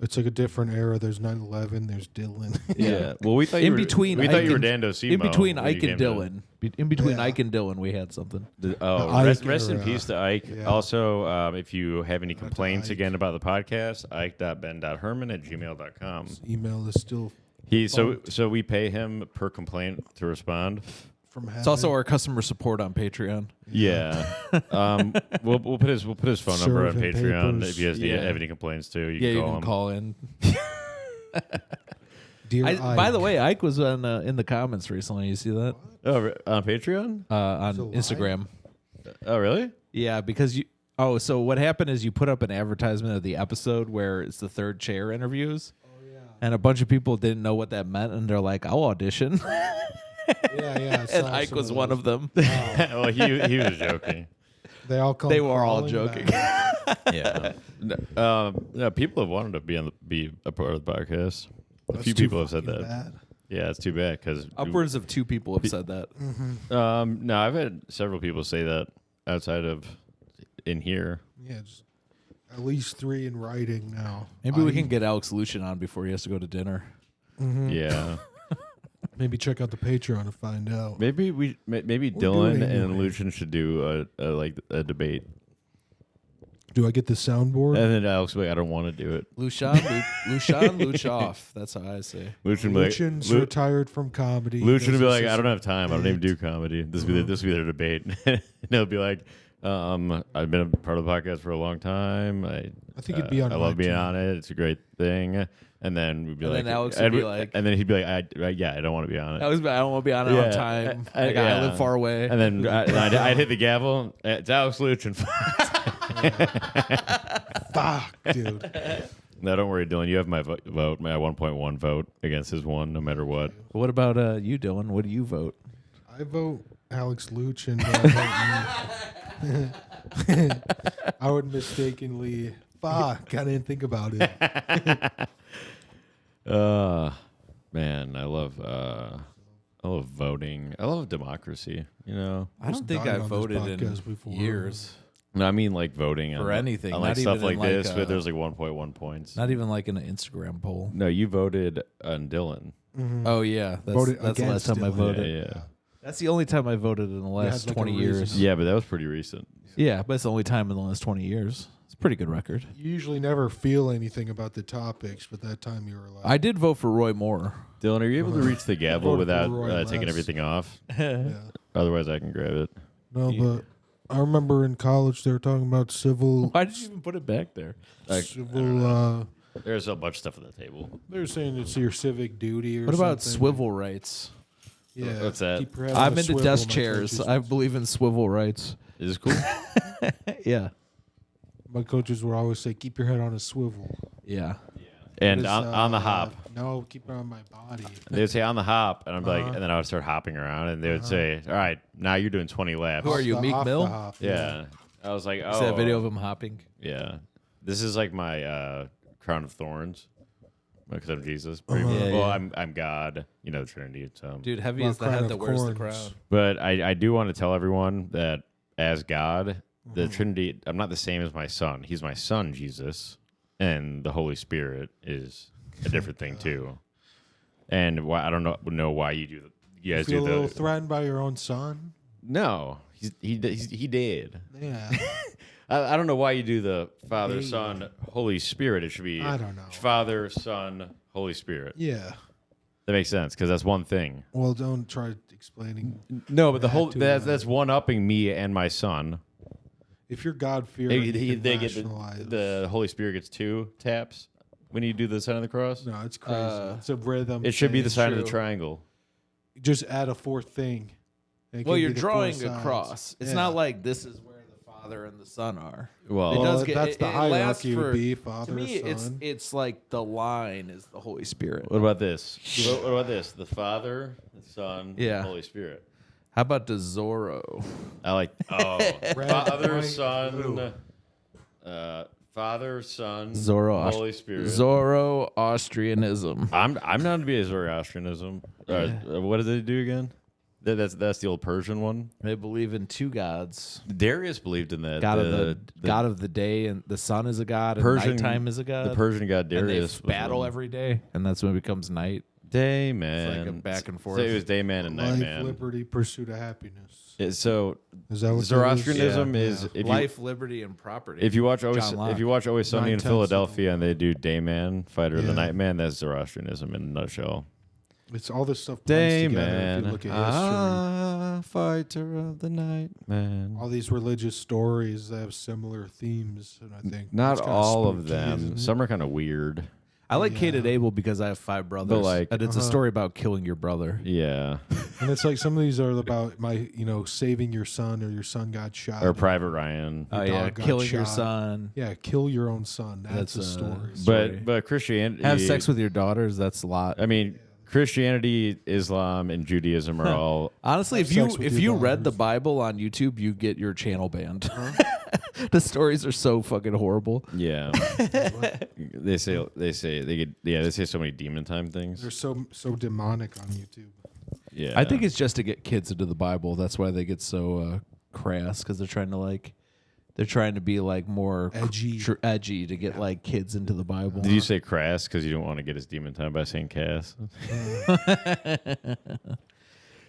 It's like a different era. There's 9/11. There's Dylan. Yeah. Well, we thought In you were, between we thought Ike you were and- Dando Simo. in between when you Ike and came to- Dylan, in between Yeah. Ike and Dylan, we had something. Oh, Ike rest in era. peace to Ike. Yeah. Also, if you have any complaints Ike. again about the podcast, ike.ben.herman@gmail.com. Email is still So we pay him per complaint to respond. from heaven. It's also our customer support on Patreon. Yeah. We'll put his phone number on Serve him Patreon papers. if you guys Yeah. have any complaints too. You Yeah, can you call can him. call in. Dear By the Ike. way, Ike was in the comments recently. You see that Oh, on Patreon? on it live? Instagram? Oh, really? Yeah, because you. Oh, so what happened is you put up an advertisement of the episode where it's the third chair interviews. And a bunch of people didn't know what that meant, and they're like, "I'll audition." Yeah. And Ike was one of them. Well, he was joking. They all come. They were all crawling joking. back. Yeah. No, people have wanted to be a part of the podcast. A That's few too people have said fucking that. bad. Yeah, it's too bad because Upwards of 2 people have said that. No, I've had several people say that outside of in here. Yeah, just at least 3 in writing now. Maybe we can get Alex Lucian on before he has to go to dinner. Yeah. Maybe check out the Patreon to find out. Maybe maybe We'll Dylan do it and anyway. Lucian should do a debate. Do I get the soundboard? And then Alex will be like, I don't want to do it. Lucian, Luch off. That's how I say. Lucian will be like, Lucian's retired from comedy. Lucian will be like, Does I don't have time. I don't even do comedy. This will be their debate. And he'll be like, I've been a part of the podcast for a long time. I think he'd be on I my love being team. on it. It's a great thing. And then we'd be And like, then Alex would be like- and then he'd be like, I don't want to be on it. I don't want to be on it on time. I live far away. And then I'd hit the gavel. It's Alex Lucian. Fuck, dude. No, don't worry, Dylan. You have my vote, my 1.1 vote against his one, no matter what. What about you, Dylan? What do you vote? I vote Alex Lucian. I would mistakenly. Fuck, I didn't think about it. Man, I love voting. I love democracy. You know, I don't think died I on this voted in podcast before. years. no, I mean like voting For anything, on like not stuff even like in, like, this. But there's like 1.1 points. Not even like in an Instagram poll. No, you voted on Dylan. Oh yeah, Voted that's the last against time I Dylan. voted. Yeah. That's the only time I voted in the last like, a 20 reason. years. Yeah, but that was pretty recent. Yeah, but it's the only time in the last 20 years. It's a pretty good record. You usually never feel anything about the topics, but that time you were like, I did vote for Roy Moore. Dylan, are you able to reach the gavel Voted for without Roy taking less. everything off? yeah. Otherwise, I can grab it. No, but I remember in college they were talking about civil. Why did you even put it back there? Civil. There's a bunch of stuff on the table. They're saying it's your civic duty. Or What about something. swivel rights? Yeah, What's that? keep your head on I'm a into swivel, desk my chairs. coaches- I believe in swivel rights. Is this cool? Yeah. My coaches would always say, "Keep your head on a swivel." Yeah. And What is, on the hop. No, keep it on my body. They would say on the hop, and I'm like, Uh-huh. and then I would start hopping around, and they would say, "All right, now you're doing 20 laps." Who are you, Off the- Meek off the Mill? hop, Yeah. I was like, oh, See that video of him hopping? yeah. This is like my crown of thorns because I'm Jesus. Pretty Uh-huh. much. Yeah, Well, yeah. I'm God. You know the Trinity. So, Dude, heavy Well, is the crown head of that wears the corns. crown. but I do want to tell everyone that as God, the Mm-hmm. Trinity, I'm not the same as my son. He's my son, Jesus, and the Holy Spirit is a different thing too. And why I don't know why you do. You guys Feel a do little the threatened by your own son? no. He did. Yeah. I don't know why you do the Father, Son, Holy Spirit. It should be I don't know. Father, Son, Holy Spirit. Yeah. That makes sense because that's one thing. Well, don't try explaining. No, but the whole to that's one upping me and my son. If you're God fearing, They get the Holy Spirit gets 2 taps when you do the sign of the cross. No, it's crazy. It's a rhythm. It should be the thing. sign of the true. triangle. Just add a 4th thing. It Well, can you're be the 4 drawing a sides. cross. It's Yeah. not like this is where the Father and the Son are. Well, It does Well, get- that's the it lasts hierarchy for- would be To Father, me, Son. it's like the line is the Holy Spirit. what about this? What about this? The Father, the Son, Yeah. the Holy Spirit. How about the Zorro? I like Red, Father, white, Son, blue. Father, Son, Zorro, Holy Spirit. Zorro Austrianism. I'm not to be a Zoroastrianism. What did they do again? That's the old Persian one. They believe in 2 gods. Darius believed in that. God of the god of the day, and the sun is a god, and Persian- nighttime is a god. the Persian god and they Darius. was battle one. every day, and that's when it becomes night. Day man. It's like a back and So forth. it was day man and night Life, man. liberty, pursuit of happiness. So Is that what Zoroastrianism that is Yeah. if Life, liberty, and property. you watch always John Locke. if you watch Always Sunny in 9/10 Philadelphia and they do day man fighter of the Yeah. night man, that's Zoroastrianism in a nutshell. It's all this stuff. Day blends together man, If you look at fighter of the night man. history, all these religious stories have similar themes, and I think Not it's kinda all of spooky, them. isn't it? Some are kind of weird. I like Yeah. Kate and Abel because I have 5 brothers. like- and it's a story about killing your brother. Yeah. And it's like some of these are about saving your son or your son got shot. Or Private Ryan. Oh Your yeah, dog got killing your shot. son. Yeah, kill your own son. That's a story. Story. But Christianity. Have sex with your daughters. That's a lot. I mean, Christianity, Islam, and Judaism are all. Honestly, Have if you sex with if your you read the daughters. Bible on YouTube, you get your channel banned. The stories are so fucking horrible. Yeah. they say they say so many demon time things. They're so demonic on YouTube. Yeah. I think it's just to get kids into the Bible. That's why they get so crass because they're trying to be like more Edgy. edgy to get like kids into the Bible. Did you say crass because you don't want to get his demon time by saying Cass?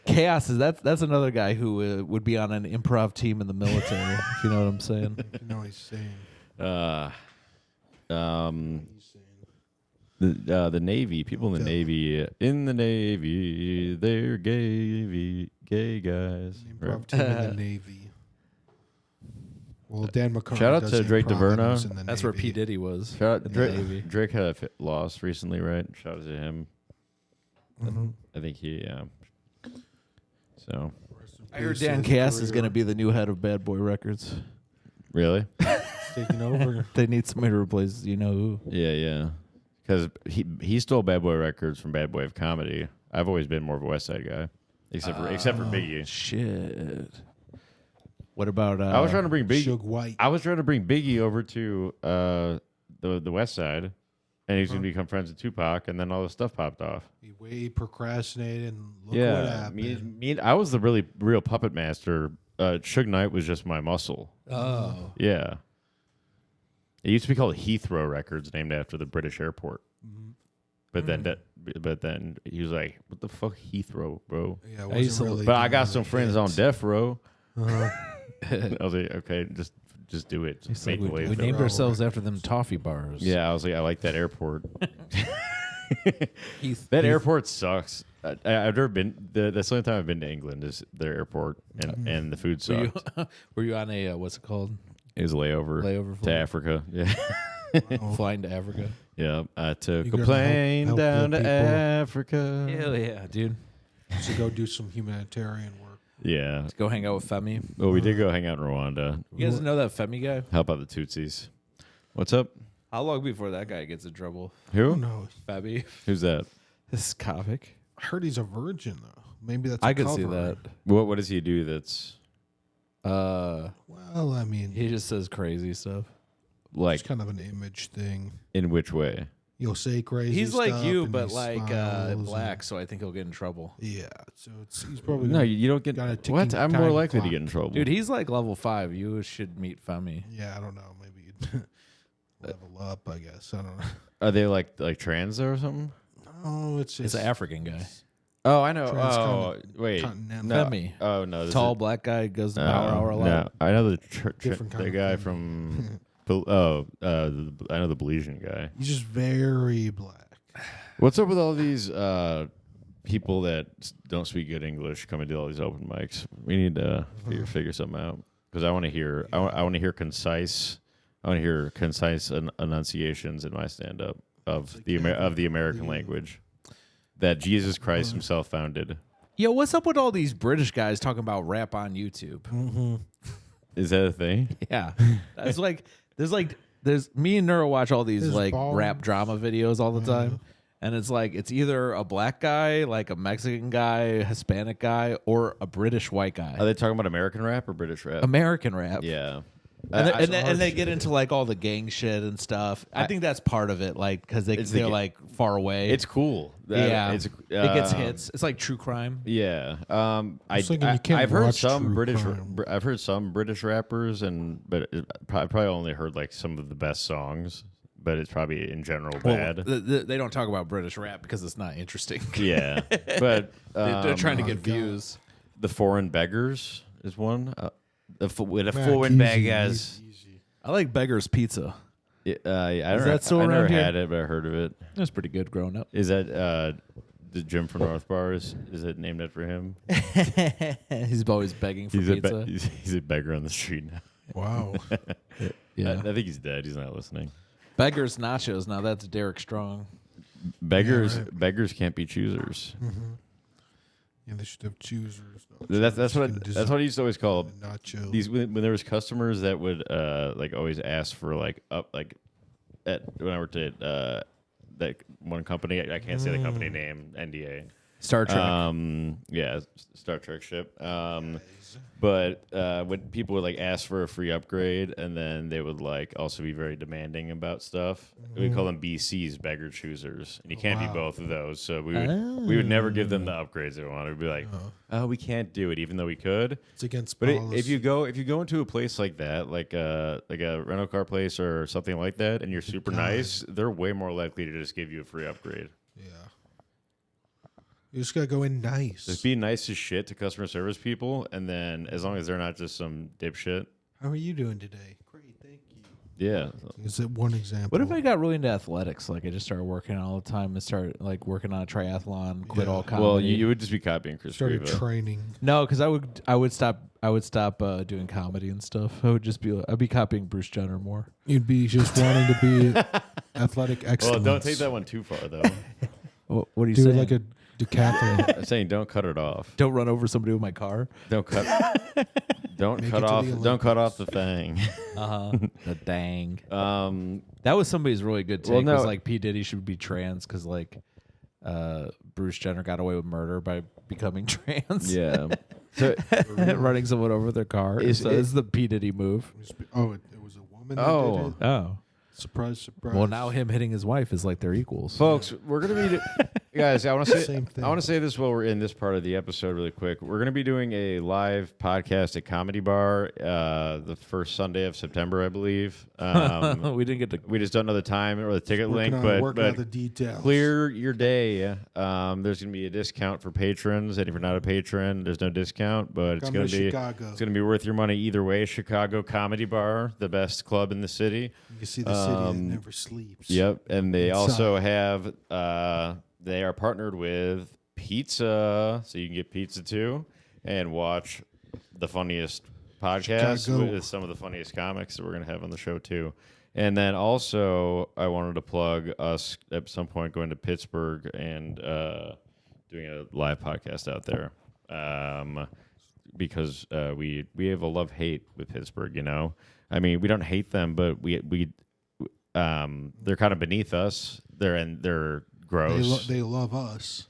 Chaos is that's another guy who would be on an improv team in the military. If you know what I'm saying. You know what he's saying. The Navy, people in the Navy, they're gay guys. Improv team in the Navy. Well, Dan McCarthy. Shout out does to Drake improv and DeVerno. was in the That's where Navy. P Diddy was. Shout out in the Drake. Navy. Drake had a loss recently, right? Shout out to him. Mhm. I think he. So I heard Peace Dan his Cass is career. going to be the new head of Bad Boy Records. really, taking over. They need somebody to replace you know who. yeah. Because he stole Bad Boy Records from Bad Boy of Comedy. I've always been more of a West Side guy, except for Biggie. Shit. What about? I was trying to bring Biggie. Suge White. I was trying to bring Biggie over to the West Side, and he's gonna become friends with Tupac, and then all this stuff popped off. He way procrastinated, and look what happened. I was the really real puppet master. Suge Knight was just my muscle. Oh. Yeah. It used to be called Heathrow Records, named after the British airport. But then he was like, "What the fuck, Heathrow, bro?" Yeah, it I used to- wasn't really. But I got doing some the friends on hits. death row. Uh-huh. I was like, "Okay, just do it. Just make we the way." we for it." named ourselves after them toffee bars. Yeah, I was like, I like that airport. Heath. That airport sucks. I've never been. That's the only time I've been to England is their airport, and the food Were you, sucks. were you on a what's it called? It was a layover Layover to flight? Africa. Yeah, Flying to Africa. yeah. I took You a gotta plane help down the to people. Africa. Hell yeah, dude. To go do some humanitarian work. Yeah. Let's go hang out with Femi. Well, we did go hang out in Rwanda. You guys know that Femi guy? Help out the Tutsis. What's up? How long before that guy gets in trouble? Who? No, Femi. Who's that? This comic. I heard he's a virgin though. Maybe that's. I a could see cover. that. What does he do? That's Well, I mean, He just says crazy stuff. like it's kind of an image thing. in which way? You'll say crazy. He's like stuff you, and but he like smiles black, so I think he'll get in trouble. and- yeah, so he's probably No, you don't get got a ticking what? I'm more time likely to clock. get in trouble. Dude, he's like level 5. You should meet Femi. Yeah, I don't know. Maybe you'd level up. I guess I don't know. Are they like trans or something? Oh, it's It's an African guy. Oh, I know. Transcontinental- Oh, wait. continental. No. Femi. Oh no, this Tall is- black guy goes Oh, hour no. loud. I know the Different kind the of guy Femi. from. I know the Belizean guy. He's just very black. What's up with all these people that don't speak good English coming to all these open mics? We need to figure something out because I want to hear. I want to hear concise. I want to hear concise enunciations in my stand up of the American language that Jesus Christ himself founded. Yo, what's up with all these British guys talking about rap on YouTube? Is that a thing? Yeah. That's there's me and Neuro watch all these There's like bombs. rap drama videos all the time. And it's like it's either a black guy, like a Mexican guy, a Hispanic guy, or a British white guy. Are they talking about American rap or British rap? American rap. Yeah. And they get into like all the gang shit and stuff. I think that's part of it, like because they're like far away. It's cool. yeah, It's, it gets hits. It's like true crime. Yeah. thinking you can't I've heard watch some true British. crime. I've heard some British rappers, but probably only heard like some of the best songs. But it's probably in general bad. They don't talk about British rap because it's not interesting. Yeah. But They're trying to get God. views. the Foreign Beggars is one. With the Mac, Foreign easy, Beggars. easy. I like Beggar's Pizza. I don't that still I never around here? had it, but I heard of it. It was pretty good growing up. Is that the Jim from North Bar? Is it named after him? He's always begging for He's pizza. he's a beggar on the street now. Wow. Yeah. I think he's dead. He's not listening. Beggars nachos. Now that's Derek Strong. Beggars, Yeah, right. beggars can't be choosers. Mm-hmm. Yeah, they should have choosers. That's what I used to always call nacho. these when there was customers that would like always ask for like up like at when I worked at that one company. I can't say the company name, NDA. Star Trek. Yeah, Star Trek ship. But when people would like ask for a free upgrade, and then they would like also be very demanding about stuff. We call them BCs, beggar choosers, and you can't be both of those. So we would never give them the upgrades they wanted. We'd be like, oh, we can't do it, even though we could. It's against But policy. if you go into a place like that, like a rental car place or something like that, and you're super nice, they're way more likely to just give you a free upgrade. Yeah. You just gotta go in nice. Just be nice as shit to customer service people, and then as long as they're not just some dipshit. How are you doing today? Great, thank you. Yeah. Is it one example? What if I got really into athletics? Like I just started working all the time and started like working on a triathlon, quit all comedy. Well, you would just be copying Chris started Greva. training? No, because I would stop doing comedy and stuff. I'd be copying Bruce Jenner more. You'd be just wanting to be athletic Well, excellence. don't take that one too far, though. What are you Do saying? like a decathlon. I'm saying don't cut it off. Don't run over somebody with my car. Don't cut. Don't Make cut it to off. the Don't cut off the thing. The dang. Um. That was somebody's really good take. Well, no. Was like P Diddy should be trans because like Bruce Jenner got away with murder by becoming trans. Yeah. So, Running someone over with their car. Is So it- this is the P Diddy move. Oh, it was a woman that Oh. did it? Oh. Surprise, surprise. Well, now him hitting his wife is like they're equals. folks, we're gonna be guys. I want to say. Same thing. I want to say this while we're in this part of the episode, really quick. We're gonna be doing a live podcast at Comedy Bar the first Sunday of September, I believe. We didn't get to. We just don't know the time or the ticket link, Working out but the details. clear your day. There's gonna be a discount for patrons, and if you're not a patron, there's no discount. But it's Come gonna to be Chicago. it's gonna be worth your money either way. Chicago Comedy Bar, the best club in the city. You can see the city that never sleeps. Yep, and they Inside. also have they are partnered with pizza, so you can get pizza too and watch the funniest podcast Chicago. with some of the funniest comics that we're gonna have on the show too. And then also, I wanted to plug us at some point going to Pittsburgh and doing a live podcast out there because we have a love-hate with Pittsburgh. You know, I mean, we don't hate them, but we they're kind of beneath us. They're gross. They love us.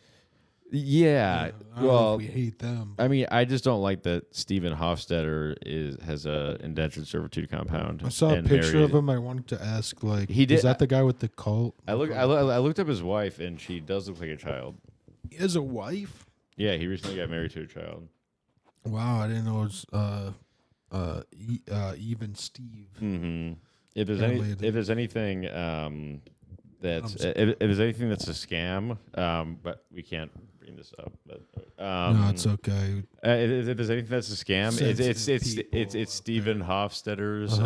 Yeah. I don't know Well, if we hate them. I mean, I just don't like that Stephen Hofstetter has a indentured servitude compound. I saw a and picture married- of him. I wanted to ask, like, He did- is that the guy with the cult? I looked up his wife, and she does look like a child. He has a wife? Yeah, he recently got married to a child. Wow, I didn't know it was even Steve. Mm-hmm. If there's Apparently if there's anything that's if there's anything that's a scam, but we can't bring this up. But No, it's okay. if there's anything that's a scam, Sensitive it's people Stephen Hofstetter's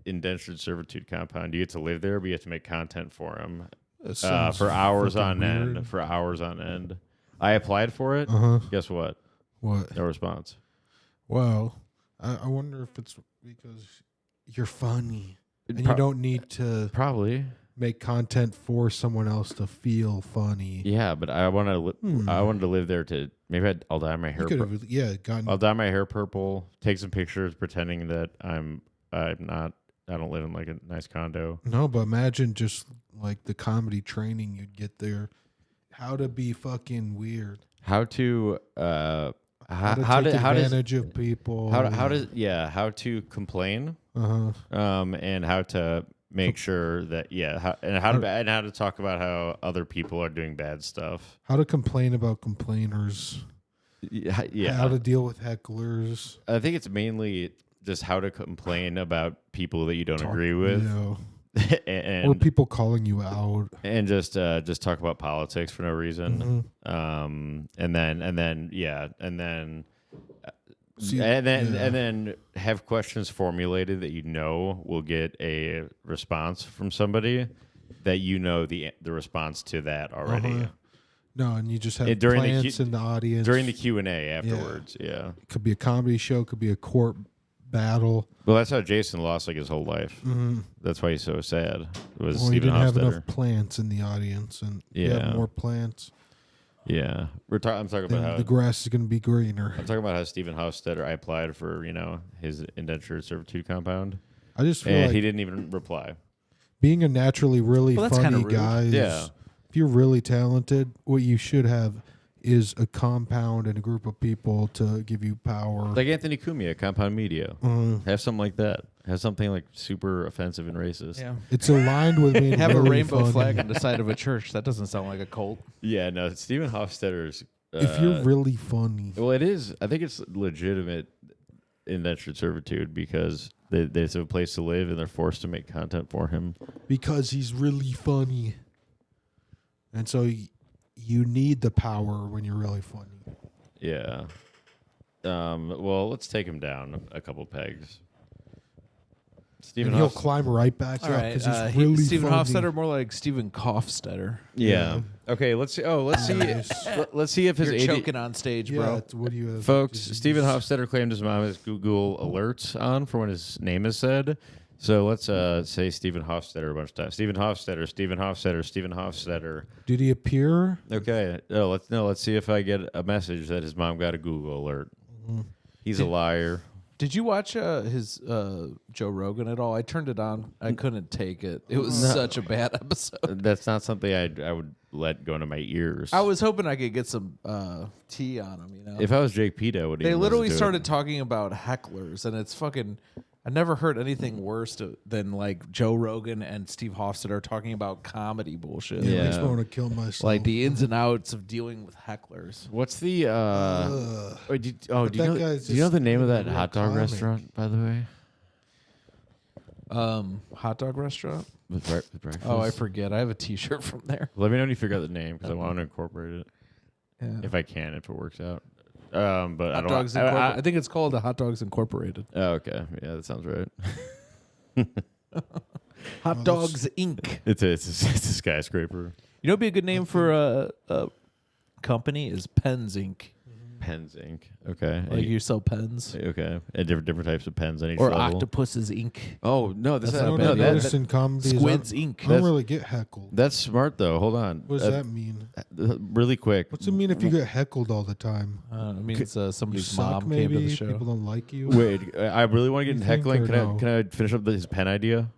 indentured servitude compound. You get to live there, but you have to make content for him That sounds for hours fucking on end. weird. For hours on end. I applied for it. Guess what? What? No response. Well, I wonder if it's because you're funny and you don't need to Probably. make content for someone else to feel funny. Yeah, but I want to. I wanted to live there to. Maybe I'll dye my hair. You could have, gotten. I'll dye my hair purple. Take some pictures, pretending that I'm not. I don't live in like a nice condo. No, but imagine just like the comedy training you'd get there. How to be fucking weird. How to How to take advantage of people. how to complain. And how to make sure that how to talk about how other people are doing bad stuff. How to complain about complainers. Yeah. How to deal with hecklers. I think it's mainly just how to complain about people that you don't agree with, You know, and or people calling you out. and just talk about politics for no reason. And then have questions formulated that you know will get a response from somebody that you know the response to that already. No, and you just have During the plants in the audience. during the Q&A afterwards. Yeah. It could be a comedy show, could be a court battle. Well, that's how Jason lost like his whole life. Mm-hmm. That's why he's so sad. It was Well, he Stephen didn't have Hofstetter. enough plants in the audience, and if you Yeah. have more plants, Yeah, I'm talking about then how the grass is going to be greener. I'm talking about how Stephen Hofstetter. I applied for his indentured servitude compound, I just feel and like he didn't even reply. being a naturally really Well, that's kinda funny rude. guy is, Yeah. if you're really talented, what you should have is a compound and a group of people to give you power. Like Anthony Cumia, Compound Media. Mhm. Have something like that. Have something like super offensive and racist. Yeah. It's aligned with being Have a very rainbow funny. flag on the side of a church. That doesn't sound like a cult. Yeah, no, Stephen Hofstetter's. If you're really funny, Well, it is. I think it's legitimate indentured servitude because they have a place to live and they're forced to make content for him. because he's really funny, and so you need the power when you're really funny. Yeah. Well, let's take him down a couple pegs. Stephen And he'll Hofstetter. climb right back All up right. because he's really Stephen funny. Hofstetter, more like Stephen Kaufstetter. Yeah. Okay. Let's see. Oh, let's see. Nice. Let's see if his You're AD choking on stage, Yeah, bro. it's- what do you have? folks. Just- Stephen Hofstetter claimed his mom has Google alerts on for when his name is said. So let's say Stephen Hofstetter a bunch of times. Stephen Hofstetter. Stephen Hofstetter. Stephen Hofstetter. Did he appear? Okay. Let's see if I get a message that his mom got a Google alert. Mm-hmm. He's a liar. Did you watch his Joe Rogan at all? I turned it on. I couldn't take it. It was No. such a bad episode. That's not something I would let go into my ears. I was hoping I could get some tea on him. If I was Jake Pete, I would. They even literally listen to started it. talking about hecklers, and it's fucking. I never heard anything worse than like Joe Rogan and Steve Hofstetter talking about comedy bullshit. Yeah, Yeah. it makes me want to kill myself. Like the ins and outs of dealing with hecklers. What's the? Ugh. Wait, do But you that know? guy's Do you know just the name of that a real hot dog comic. restaurant? By the way, Hot dog restaurant? with breakfast. Oh, I forget. I have a T-shirt from there. Let me know when you figure out the name because I want to incorporate it Yeah. if I can, if it works out. But I Hot don't. Dogs I think it's called the Hot Dogs Incorporated. Oh, okay. Yeah, that sounds right. Hot Oh, Dogs Inc. It's a skyscraper. You know, what'd be a good name for a company is Pens Inc. Pens Inc. Okay. Like you sell pens, Okay. And different types of pens on each or level. Octopuses Inc. Oh no, this That's is I not don't bad. have that- noticed in comedies. Squids I Inc. don't really get heckled. That's smart though. Hold on. What does that mean? Really quick. What's it mean if you get heckled all the time? It means You somebody's suck, mom maybe? came to the show. People don't like you? Wait, I really want to get in You think heckling. or Can no? I finish up his pen idea?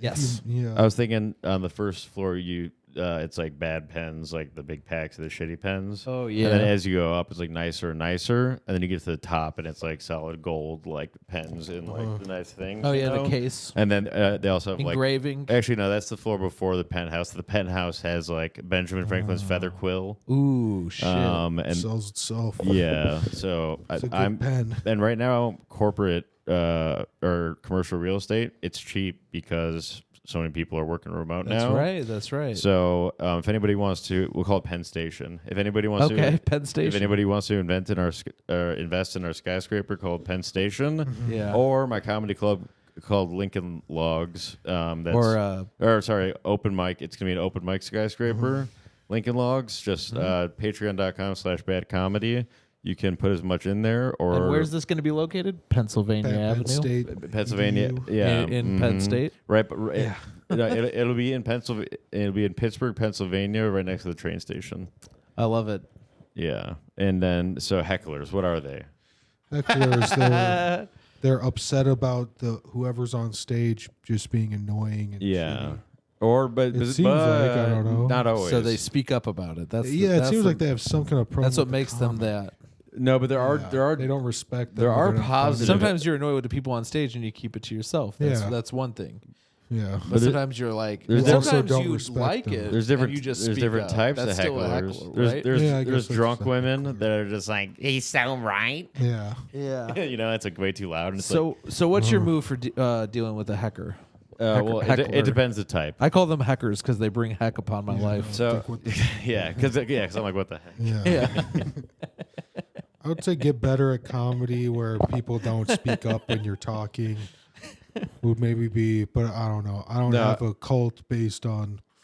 Yes. Yeah. I was thinking on the first floor, it's like bad pens, like the big packs of the shitty pens. Oh And yeah. then as you go up, it's like nicer and nicer, and then you get to the top, and it's like solid gold, like pens in like the nice things. Oh you yeah, know? the case And then they also have like. engraving. Actually, no, that's the floor before the penthouse. The penthouse has like Benjamin Franklin's feather quill. Ooh shit. And sells itself. yeah, so It's a good I'm pen. and right now corporate or commercial real estate, it's cheap because so many people are working remote That's now. right. That's right. So if anybody wants to, we'll call it Penn Station. If anybody wants Okay, to, Penn if Station. anybody wants to invest in our skyscraper called Penn Station, Yeah. or my comedy club called Lincoln Logs. That's Or sorry, open mic. It's gonna be an open mic skyscraper. Lincoln Logs. Just patreon.com/badcomedy. You can put as much in there, or and where's this going to be located? Pennsylvania Penn Avenue. State. Pennsylvania. EDU. Yeah, In Penn mhm. State. Right, but it'll be in Pennsylvania. It'll be in Pittsburgh, Pennsylvania, right next to the train station. I love it. Yeah, and then so hecklers, what are they? Hecklers, they're upset about the whoever's on stage just being annoying. And Yeah, shitty. but It seems like, I don't know. Not always. So they speak up about it. That's Yeah, it that's seems the- like they have some kind of problem. That's what with the makes them comic. that. no, but there are They don't respect. there them, are they're not positive- funny. Sometimes you're annoyed with the people on stage and you keep it to yourself. That's, Yeah. that's one thing. Yeah. But sometimes you're like, there's also sometimes don't you respect like them. it. there's different And you just there's speak different up. types That's of still a hecklers. heckler, There's right? there's Yeah, I guess there's that's drunk just a women heckler. that are just like, he's so right. Yeah. yeah. You know, it's like way too loud. And it's So what's your move for dealing with a hecker? well, heckler. it depends the type. I call them heckers because they bring heck upon my life. So Like, what yeah, because I'm like, what the heck? Yeah. Yeah. I would say get better at comedy where people don't speak up when you're talking. Would maybe be, but I don't know. I don't No. have a cult based on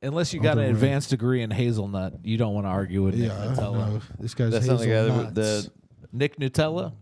Unless you got an Other way. advanced degree in hazelnut, you don't want to argue with Nick Nutella. No, this guy's That's not the guy hazelnuts. that Nick Nutella?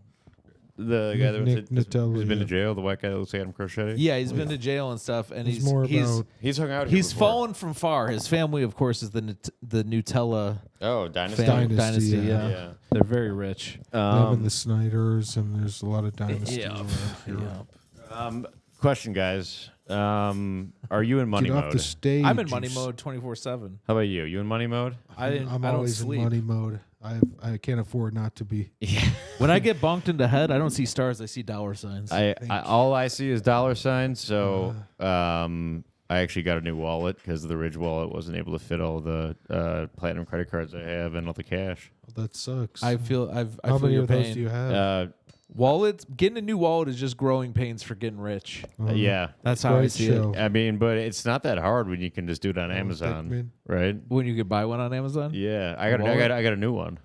the guy that Nick Nutella, who's been to yeah. jail. The white guy that looks like Adam Crochetti. Yeah, he's been to jail and stuff, and It's more about He's hung out. Here he's before. fallen from far. His family, of course, is the Nutella Oh, Dynasty. Dynasty, Yeah. Yeah. They're very rich. them and the Snyders, and there's a lot of dynasties Yeah. around here. Question, guys. Are you in money Get off mode? the stage. I'm in you money s- mode 24/7. How about you? You in money mode? I'm I don't always sleep. in money mode. I can't afford not to be. Yeah. When I get bonked in the head, I don't see stars. I see dollar signs. I all I see is dollar signs. So I actually got a new wallet because the Ridge wallet wasn't able to fit all the platinum credit cards I have and all the cash. That sucks. I feel How feel many your of those pain. do you have? Wallets, getting a new wallet is just growing pains for getting rich. Yeah. That's how I Great see show. it. I mean, but it's not that hard when you can just do it on Oh, Amazon, Dickman. right? When you could buy one on Amazon. Yeah, I wallet? got a new one.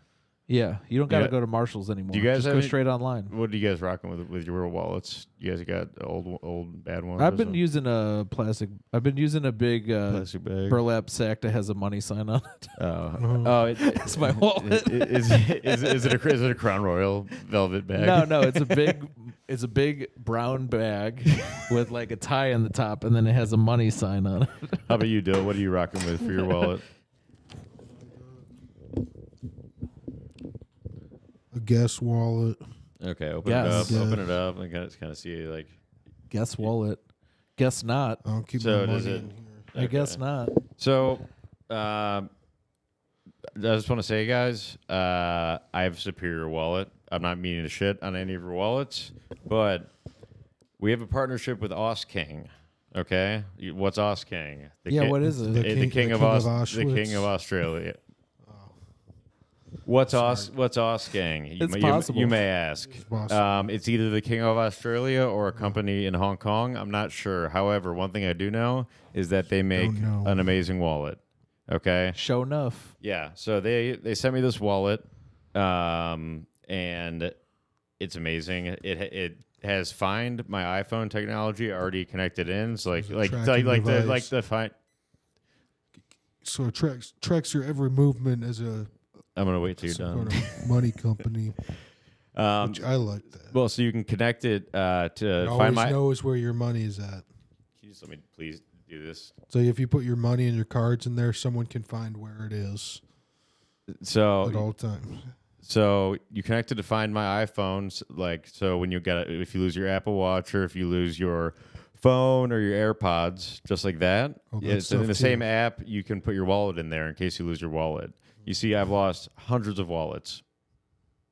Yeah, you don't got to Yeah. go to Marshalls anymore. Do you guys just have go any- straight online. What are you guys rocking with your wallets? You guys got old bad ones? I've or been something? using a plastic. I've been using a big plastic bag. burlap sack that has a money sign on it. Oh, That's my wallet. Is it a Crown Royal velvet bag? No, it's a big brown bag with like a tie on the top, and then it has a money sign on it. How about you, Dill? What are you rocking with for your wallet? A guest wallet. Okay, open Yes. it up. Yeah. Open it up. I kind of see like. Guess wallet. Guess not. I'll keep So my does money it- in here. I guess not. So, I just want to say, guys, I have a superior wallet. I'm not meaning to shit on any of your wallets, but we have a partnership with Os King. Okay, what's Os King? Yeah, what is it? The king of Australia. What's Os King? It's possible. You may ask. It's possible. It's either the king of Australia or a company in Hong Kong. I'm not sure. However, one thing I do know is that they make Don't know. an amazing wallet. Okay. Show enough. Yeah. So they sent me this wallet, and it's amazing. It has Find My iPhone technology already connected in. So It's a tracking device. the Find. So it tracks your every movement as a I'm gonna wait till you're some done. kind of money company, which I like that. Well, so you can connect it to It Find always My. knows where your money is at. Can you just let me please do this? So if you put your money and your cards in there, someone can find where it is at So all times. So you connect it to Find My iPhones, like so when you if you lose your Apple Watch or if you lose your phone or your AirPods, just like that. Oh, good It's in stuff, the too. same app. You can put your wallet in there in case you lose your wallet. You see, I've lost hundreds of wallets,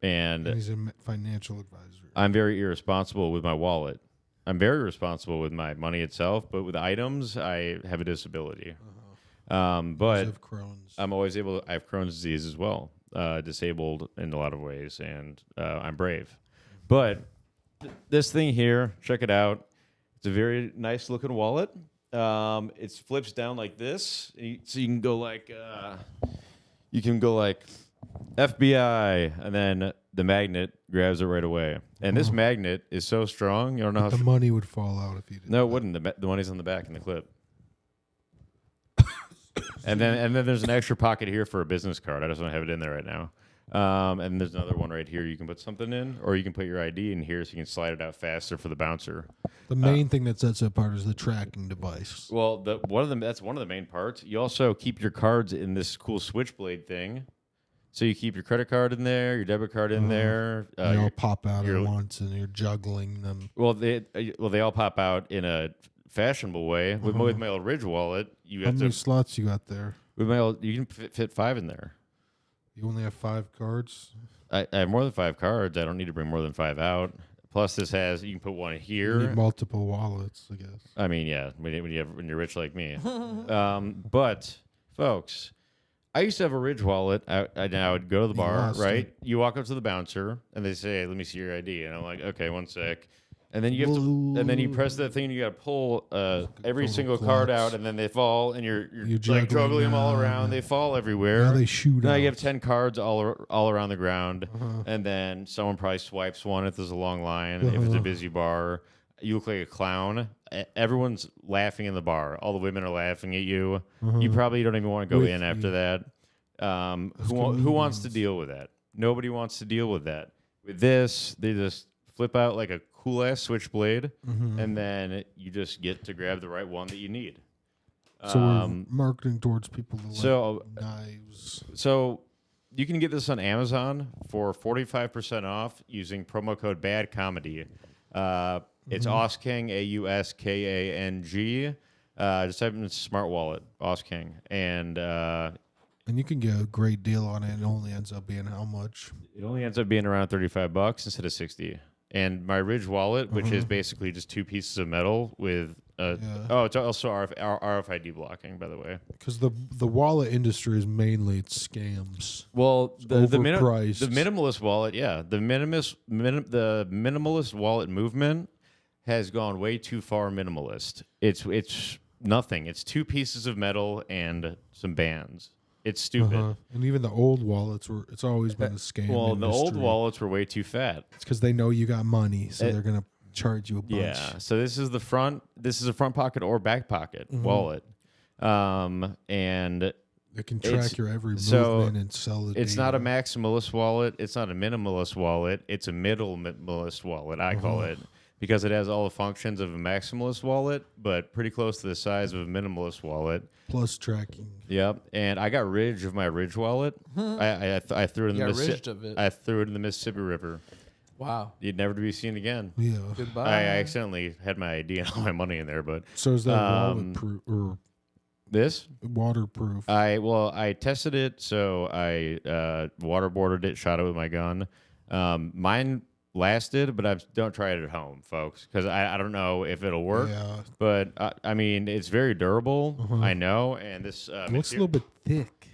And and he's a financial advisor. I'm very irresponsible with my wallet. I'm very responsible with my money itself, but with items, I have a disability. Because But of Crohn's. I'm always able. I have Crohn's disease as well, disabled in a lot of ways, and I'm brave. But this thing here, check it out. It's a very nice looking wallet. It flips down like this, so you can go like FBI, and then the magnet grabs it right away. And this magnet is so strong, you don't know how. the money would fall out if you did. No, it wouldn't. The money's on the back in the clip. and then there's an extra pocket here for a business card. I just don't have it in there right now. And there's another one right here you can put something in, or you can put your ID in here so you can slide it out faster for the bouncer. The main thing that sets it apart is the tracking device. Well, that's one of the main parts. You also keep your cards in this cool switchblade thing. So you keep your credit card in there, your debit card in there. They all your- pop out your- at once, and you're juggling them. Well, they all pop out in a fashionable way. With my old Ridge wallet, you How have many to. slots you got there? With my old, you can fit 5 in there. You only have 5 cards. I have more than 5 cards. I don't need to bring more than 5 out. Plus, you can put one You here. need multiple wallets, I guess. I mean, yeah, when you're rich like me. But folks, I used to have a Ridge wallet. I would go to the bar, lost right? it. You walk up to the bouncer, and they say, "Let me see your ID," and I'm like, "Okay, one sec." And then you press that thing, and you got to pull every total single card collapse. out, and then they fall, and you're You're like juggling juggling them all now, around. and They fall everywhere. Now they shoot Now out. you have 10 cards all around the ground, Uh-huh. and then someone probably swipes one if there's a long line, if it's a busy bar. you look like a clown. Everyone's laughing in the bar. All the women are laughing at you. You probably don't even want to go in after that. Who wants to deal with that? Nobody wants to deal with that. With this, they just flip out like a cool ass switchblade, and then you just get to grab the right one that you need. So we're marketing towards people who like knives. So you can get this on Amazon for 45% off using promo code badcomedy. It's Osking, AUSKANG. Just type in smart wallet, Osking, and you can get a great deal on it. It only ends up being how much? It only ends up being around $35 instead of $60. And my Ridge wallet, which is basically just 2 pieces of metal with it's also RFID blocking, by the way. Because the wallet industry is mainly scams. Well, the minimalist wallet, the minimalist wallet movement has gone way too far minimalist. It's nothing. It's 2 pieces of metal and some bands. It's stupid. And even the old wallets it's always been a scam. Well, industry. the old wallets were way too fat. It's because they know you got money, so they're gonna charge you a bunch. Yeah. So this is a front pocket or back pocket wallet, and it can track your every movement and sell the It's data. not a maximalist wallet. It's not a minimalist wallet. It's a middle minimalist wallet. I call it. Because it has all the functions of a maximalist wallet, but pretty close to the size of a minimalist wallet. Plus tracking. Yep. And I got Ridge of my Ridge wallet. I threw it in the Mississippi. I threw it in the Mississippi River. Wow. You'd never to be seen again. Yeah. Goodbye. I accidentally had my ID and all my money in there, but so is that wallet-proof or this waterproof? I tested it, so I waterboarded it, shot it with my gun. Mine lasted, but don't try it at home, folks, because I don't know if it'll work. Yeah. But I mean, it's very durable. I know, and this looks a little bit thick.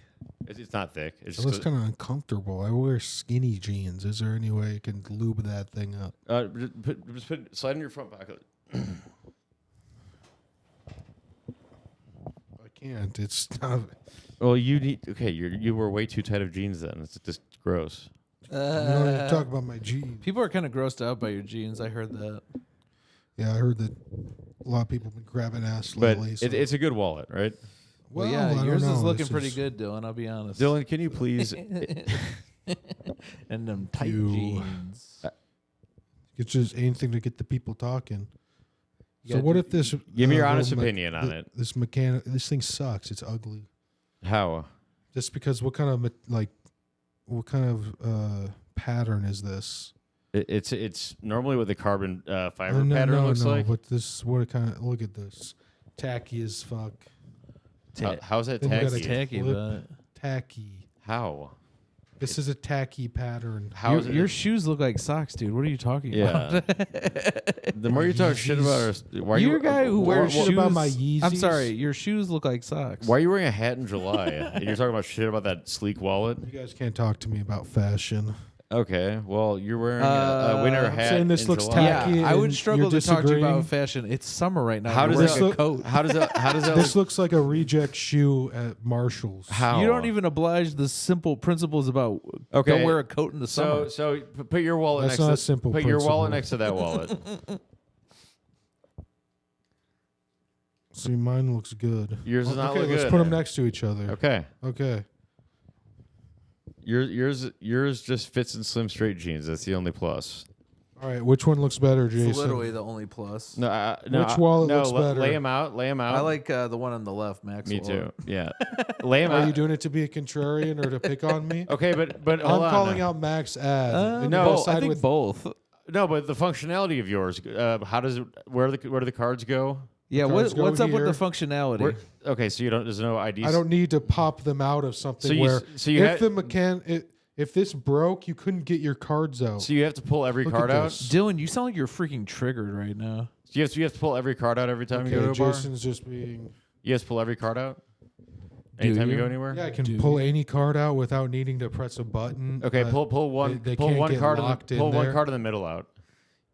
It's not thick. It looks kind of uncomfortable. I wear skinny jeans. Is there any way you can lube that thing up? Slide in your front pocket. I can't. It's not. Well, you need. Okay, you were way too tight of jeans then. It's just gross. You don't even talk about my jeans. People are kind of grossed out by your jeans. I heard that. Yeah, I heard that a lot of people have been grabbing ass But lately. So. it's a good wallet, right? Well, yeah, yours is looking pretty good, Dylan. I'll be honest. Dylan, can you please? And them tight jeans. It's just anything to get the people talking. So what if this? Give me your honest opinion on it. This thing sucks. It's ugly. How? Just because what kind of pattern is this? It's normally what the carbon fiber pattern looks like. But this what it kind of look at this, tacky as fuck. How's that Then you gotta tacky? Tacky, but Tacky. How? This is a tacky pattern. How your shoes look like socks, dude. What are you talking about? The more you talk shit about us, why you're a guy who wears shoes about my Yeezys? I'm sorry, your shoes look like socks. Why are you wearing a hat in July? And you're talking about shit about that sleek wallet? You guys can't talk to me about fashion. Okay, well, you're wearing a winter hat. Saying this in looks July. tacky. Yeah, I would and struggle you're to talk to you about disagreeing? fashion. It's summer right now. How You're does wearing that a coat? How does that? This looks like a reject shoe at Marshall's. How? You don't even oblige the simple principles about Okay. don't wear a coat in the summer. So put your wallet That's next not to a simple put your wallet principle. next to that wallet. See, mine looks good. Yours does not okay, look let's good. put them next to each other. Okay. Okay. Yours just fits in slim straight jeans. That's the only plus. All right. Which one looks better, Jason? It's literally the only plus. No, Which wallet looks better? Lay them out. I like the one on the left, Max. Me too. Yeah. Lay them Are out. you doing it to be a contrarian or to pick on me? Okay, but hold I'm on. calling out Mac's ad. No, I think both. No, but the functionality of yours. How does it? Where do the cards go? Yeah, cards go what's up with here. the functionality? Okay, so there's no ID. I don't need to pop them out of something if this broke, you couldn't get your cards out. So you have to pull every Look card at out. this. Dylan, you sound like you're freaking triggered right now. So you have to pull every card out every time you go to a bar. Jason's just being. You have to pull every card out anytime you go anywhere. Yeah, I can pull any card out without needing to press a button. Okay, pull one. they Pull can't one get card. locked in Pull one there. card in the middle out.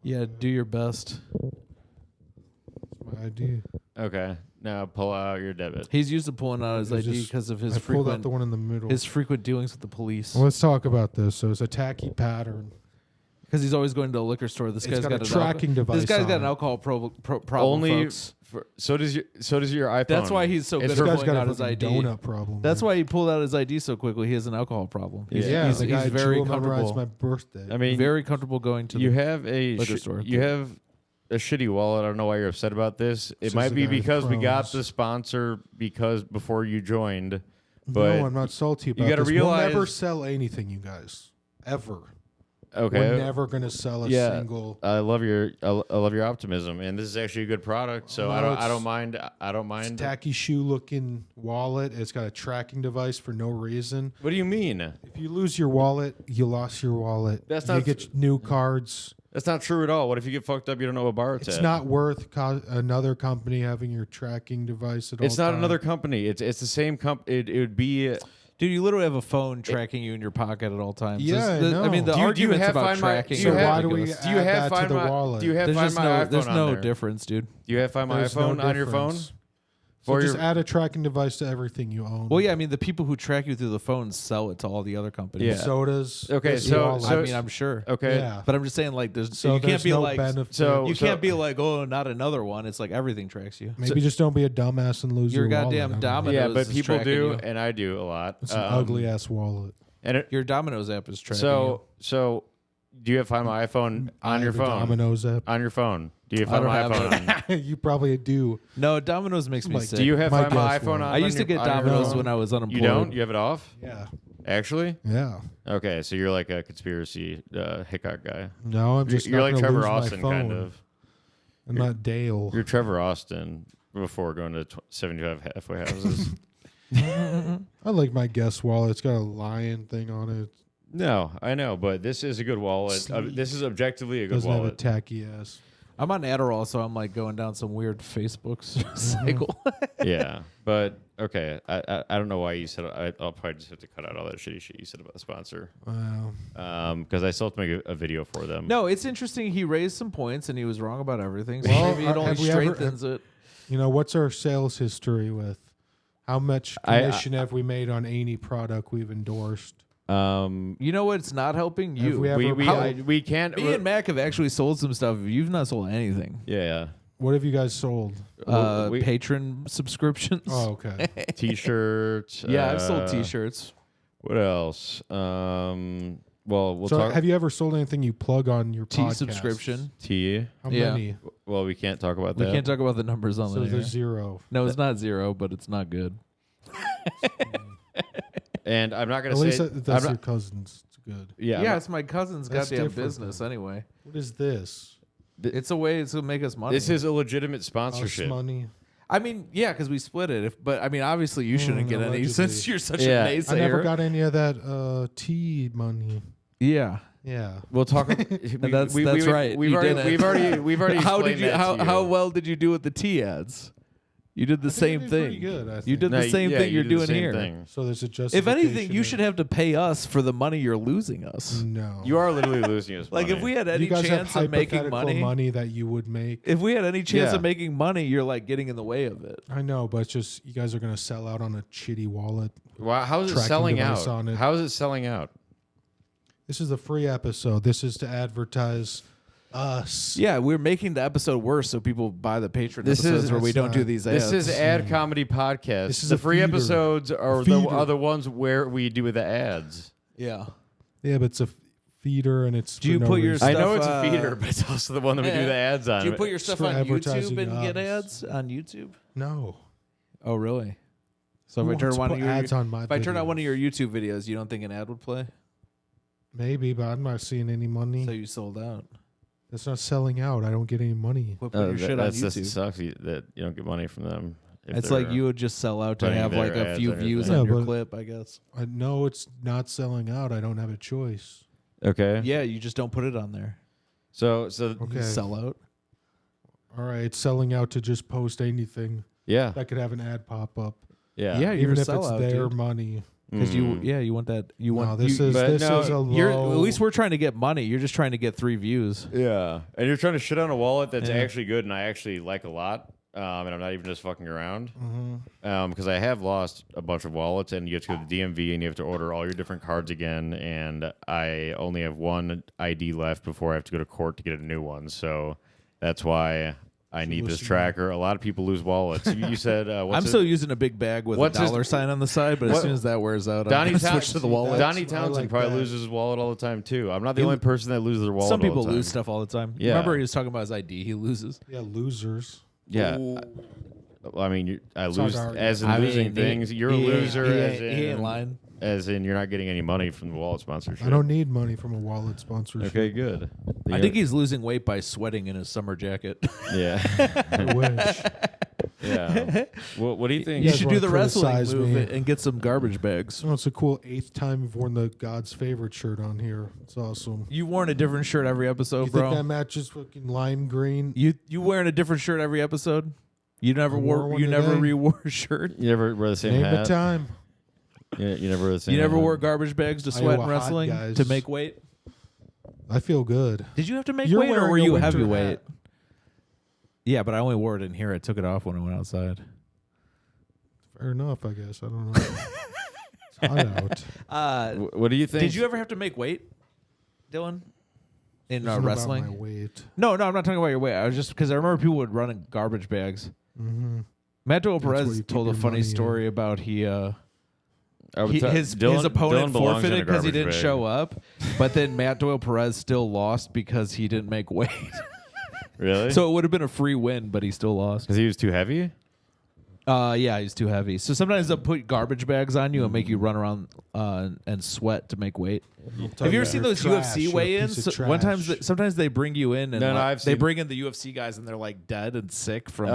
Yeah, do your best. That's my idea. Okay, now pull out your debit. He's used to pulling out his ID because of his I pulled out the frequent one in the middle. his frequent dealings with the police. Well, let's talk about this. So it's a tacky pattern. Because he's always going to a liquor store. This It's guy's got a an tracking device. This guy's got on an it. alcohol problem. Only Folks. so does your iPhone. That's why he's so good It's at This guy's pulling got out a his fucking ID. donut problem. That's man. why he pulled out his ID so quickly. He has an alcohol problem. Yeah, he's the guy very Jewel memorized comfortable. my birthday. I mean, Very comfortable going to you the have a liquor store. you have a shitty wallet. I don't know why you're upset about this. It This might is the be guy with because we got Crohn's. the sponsor because before you joined. But no, I'm not salty about gotta this. realize- We'll never sell anything, you guys. Ever. okay, We're never going to sell a yeah, single. I love your optimism, and this is actually a good product. So Well, I don't it's- mind. I don't mind. Tacky shoe looking wallet. It's got a tracking device for no reason. What do you mean? If you lose your wallet, you lost your wallet. That's you not- get new cards. That's not true at all. What if you get fucked up? You don't know what bar it's It's at. not worth another company having your tracking device at all It's not time. another company. It's the same company. It would be. Dude, you literally have a phone tracking you in your pocket at all times. Yeah, I know. mean, the Do you arguments have about Find My- tracking. do you are have- why do we ridiculous. Do you add have that to Find the My? wallet? Do you have There's Find just My no. iPhone There's on no there? difference, dude. Do you have Find My There's iPhone no on your phone? difference. For So just your- add a tracking device to everything you own. Well, yeah, I mean, the people who track you through the phone sell it to all the other companies. Yeah. Sodas. Okay, this so- wallet. I mean, I'm sure. Okay. Yeah. But I'm just saying, like, there's So you can't there's be no like benefit. So- you can't be like, oh, not another one. It's like everything tracks you. Maybe just don't be a dumbass and lose Your your wallet. goddamn I don't know. Domino's Yeah, but is people tracking do, you. and I do a lot. It's an ugly ass wallet. And it, Your Domino's app is tracking so do you have Find My iPhone I on your have a phone? Domino's app. On your phone? Do you have I Find don't My have iPhone? You probably do. you. No, Domino's makes me Like, sick. Do you have My Find My guess iPhone was- on? I used to get on your Domino's phone? when I was unemployed. You don't? You have it off? Yeah. Actually? Yeah. Okay, so you're like a conspiracy Hickok guy. No, I'm just You're not like gonna Trevor lose my Austin, kind phone. of. I'm not Dale. You're Trevor Austin before going to 75 halfway houses. I like my guest wallet. It's got a lion thing on it. No, I know, but this is a good wallet. Sleek. This is objectively a good Doesn't have a wallet. tacky ass. I'm on Adderall, so I'm like going down some weird Facebook Mm-hmm. cycle. Yeah, but okay. I don't know why you said. I'll probably just have to cut out all that shitty shit you said about the sponsor. Wow. Because I still have to make a video for them. No, it's interesting. He raised some points, and he was wrong about everything. So Well, maybe it only have we ever- strengthens it. You know, what's our sales history with? How much commission have we made on any product we've endorsed? You know what's not helping Have you? we ever- we can't. Me and Mac have actually sold some stuff. You've not sold anything. Yeah, What have you guys sold? We- Patron subscriptions. Oh, okay. T-shirts. Yeah, I've sold T-shirts. What else? Well, we'll So talk. have you ever sold anything you plug on your T podcast? subscription. T. How Yeah. many? Well, we can't talk about We that. can't talk about the numbers on So there. there's zero. No, it's not zero, but it's not good. And I'm not gonna At say. least that's I'm your not, cousin's. It's good. yeah. I'm Yeah, not- it's my cousin's That's goddamn different, business though. anyway. What is this? It's a way to make us money. this is a legitimate Us sponsorship. money. I mean, yeah, because we split it. But I mean, obviously, you shouldn't get any allegedly. since you're such Yeah. a naysayer. I never got any of that tea money. Yeah, Yeah. We'll talk. that's right. We've You already. did it. We've already. how did explained you? that to How well did you do with the T ads? You did the I think same I did thing. pretty good, I You think. did the same thing you you're did the doing same here. thing. So there's a If justification. anything, you should have to pay us for the money you're losing us. No. You are literally losing us. Like money. if we had You any guys chance have of making hypothetical money, that you would make. if we had any chance Yeah. of making money, you're like getting in the way of it. I know, but it's just you guys are gonna sell out on a shitty wallet. Wow, how is it tracking selling device out? on it. How is it selling out? This is a free episode. This is to advertise us. Yeah, we're making the episode worse so people buy the Patreon This episodes is- where we that's don't not- do these ads. This is ad comedy podcast. This is the a free feeder. episodes are Feeder. the ones where we do the ads. yeah. Yeah, but it's a feeder and it's. Do for you no put your reason. I know Stuff, it's a feeder, but it's also the one that we do the ads on. Do you put your stuff for on YouTube advertising and get us. ads on YouTube? No. Oh, really? So Who if I turn wants to one put of your ads on my if I turn on one of videos? your YouTube videos, you don't think an ad would play? Maybe, but I'm not seeing any money. So you sold out. That's not selling out. I don't get any money. Quit putting your shit on that's YouTube. sucks that you don't get money from them. if It's they're- like you would just sell out to putting have their like a ads few on views everything. on Yeah, your but- clip, I guess. I know it's not selling out. I don't have a choice. Okay. Yeah, you just don't put it on there. So You Okay. sell out. All right, it's selling out to just post anything yeah. that could have an ad pop up, Yeah. Yeah, you're even a if it's sellout, their dude. money. Because Mm. you want that. You No, want this you, is but this no, is a You're, low. at least we're trying to get money. You're just trying to get 3 views. Yeah, and you're trying to shit on a wallet that's Yeah. actually good and I actually like a lot. and I'm not even just fucking around. Mm-hmm. Because I have lost a bunch of wallets, and you have to go to the DMV, and you have to order all your different cards again. And I only have one ID left before I have to go to court to get a new one. So that's why I need this tracker. A lot of people lose wallets. You said, I'm still using a big bag with a dollar sign on the side, but as soon as that wears out, I'm going to switch to the wallet. Donnie Townsend probably loses his wallet all the time, too. I'm not the only person that loses their wallet Some people all the time. lose stuff all the time. Yeah. Remember he was talking about his ID. He loses. Yeah, losers. Yeah. I mean, I lose as in I losing mean, things. You're a loser he ain't lying. As in you're not getting any money from the wallet sponsorship. I don't need money from a wallet sponsorship. Okay, good. I think he's losing weight by sweating in his summer jacket. Yeah. I wish. Yeah. What do you think? You should do the wrestling criticize move me. and get some garbage bags. Oh, it's a cool 8th time you've worn the God's favorite shirt on here. It's awesome. You worn a different shirt every episode, You bro. think that matches fucking lime green? You wearing a different shirt every episode? You never wore one today. rewore a shirt? You never wear the same Name hat? the time. Yeah, you never wear the same You never hat? wore garbage bags to Iowa sweat in hot wrestling guys. to make weight? I feel good. Did you have to make You're weight or wearing were a you winter heavyweight? hat. Yeah, but I only wore it in here. I took it off when I went outside. Fair enough, I guess. I don't know. It's hot out. What do you think? Did you ever have to make weight, Dylan? In This isn't wrestling? about my weight. No, I'm not talking about your weight. I was just because I remember people would run in garbage bags. Mm-hmm. Matt where Perez you keep told a your funny money story about his Dylan opponent belongs in a forfeited because he garbage didn't bag. show up, but then Matt Perez still lost because he didn't make weight. Really? So it would have been a free win, but he still lost. Because he was too heavy? Yeah, he's too heavy. So sometimes they'll put garbage bags on you and make you run around and sweat to make weight. Have you ever seen those UFC weigh-ins? Sometimes they bring you in and they bring in the UFC guys and they're like dead and sick from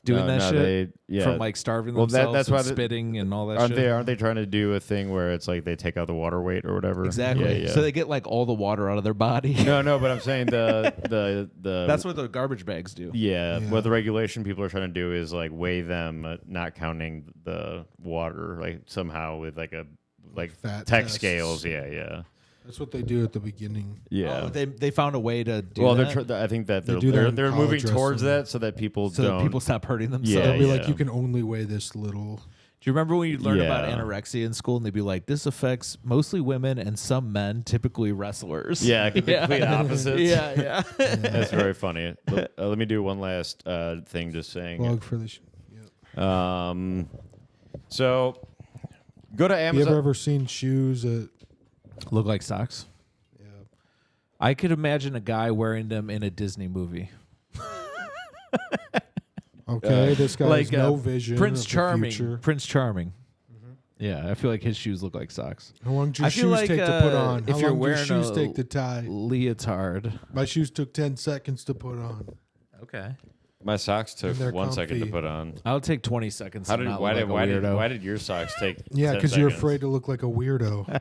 doing that shit. From like starving themselves that's and why spitting and all that shit. Aren't they trying to do a thing where it's like they take out the water weight or whatever? Exactly. Yeah. So they get like all the water out of their body. No, but I'm saying the That's what the garbage bags do. Yeah, what the regulation people are trying to do is like weigh them, not counting the water, like somehow with like fat tech tests. scales. Yeah. That's what they do at the beginning. Yeah. Oh, they found a way to do well, that. I think that They do that in they're moving college towards wrestling. that so that people so don't. that people stop hurting themselves. Yeah, They'll be like, you can only weigh this little. Do you remember when you learned about Yeah. anorexia in school and they'd be like, this affects mostly women and some men, typically wrestlers? Yeah, complete opposites. Yeah. That's very funny. Let me do one last thing. Just saying. Plug for the So go to You Amazon. ever seen shoes that? Look like socks. Yeah. I could imagine a guy wearing them in a Disney movie. Okay, this guy has no vision. Prince of the Charming. future. Prince Charming. Yeah, I feel like his shoes look like socks. How long do I your feel shoes like, take to put on? if How you're long do your wearing shoes a take to tie? Leotard. My shoes took 10 seconds to put on. Okay. My socks took And they're 1 second to comfy. put on. I'll take 20 seconds. How to did not why look did like why a did weirdo. why did your socks take? Yeah, 10 because you're seconds? afraid to look like a weirdo.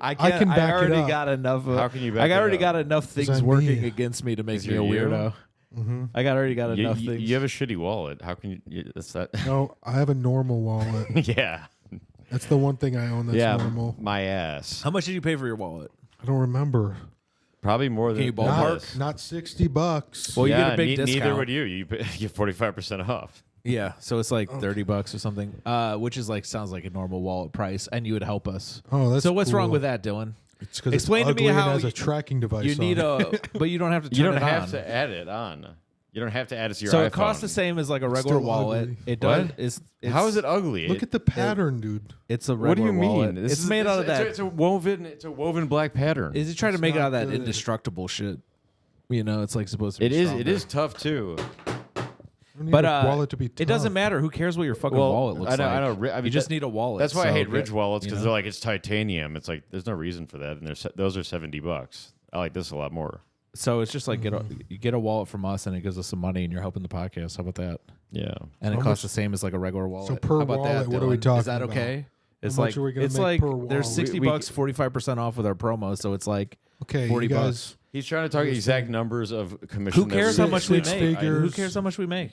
I can back it already up. got enough. How can you back I it already up? got enough things I'm working me. against me to make 'Cause me a you're you? weirdo. Mm-hmm. I already got enough You, things. you have a shitty wallet. How can you? That's that. No, I have a normal wallet. Yeah. That's the one thing I own that's Yeah. normal. My ass. How much did you pay for your wallet? I don't remember. Probably more Can than you ballpark? this. Not $60. Well, you yeah, get a big neither discount. would you. You get 45% off. Yeah, so it's like $30 or something, which is like sounds like a normal wallet price, and you would help us. Oh, that's So what's cool. wrong with that, Dylan? It's because Explain it's to me ugly how and has you- a tracking device. You need on it. but you don't have to turn You don't it have on. to add it on. You don't have to add it to your So iPhone. it costs the same as like a regular still wallet. ugly. It does. What? It's How is it ugly? Look at the pattern, dude. It's a What do regular you mean? wallet. This It's is- made out of that. It's a woven black pattern. Is it trying to It's make it out of not that good. indestructible shit? You know, it's like supposed to be. It is. stronger. It is tough too. I don't need But a wallet to be it tough. doesn't matter. Who cares what your fucking Well, wallet looks I know- like? I know. I mean, you just that- need a wallet. That's why I so hate get- Ridge wallets you because know? they're like it's titanium. It's like there's no reason for that, and those are $70. I like this a lot more. So it's just like you get a wallet from us, and it gives us some money, and you're helping the podcast. How about that? Yeah. And it How costs much- the same as like a regular wallet. So per How about wallet, that, what are we Dylan? talking Is that about? okay? It's much like are we gonna it's make like per wallet? there's $60, We- 45% off with our promo. So it's like Okay, $40. you guys. He's trying to talk exact numbers of commission. Who cares that how we much we Six make? figures. Who cares how much we make?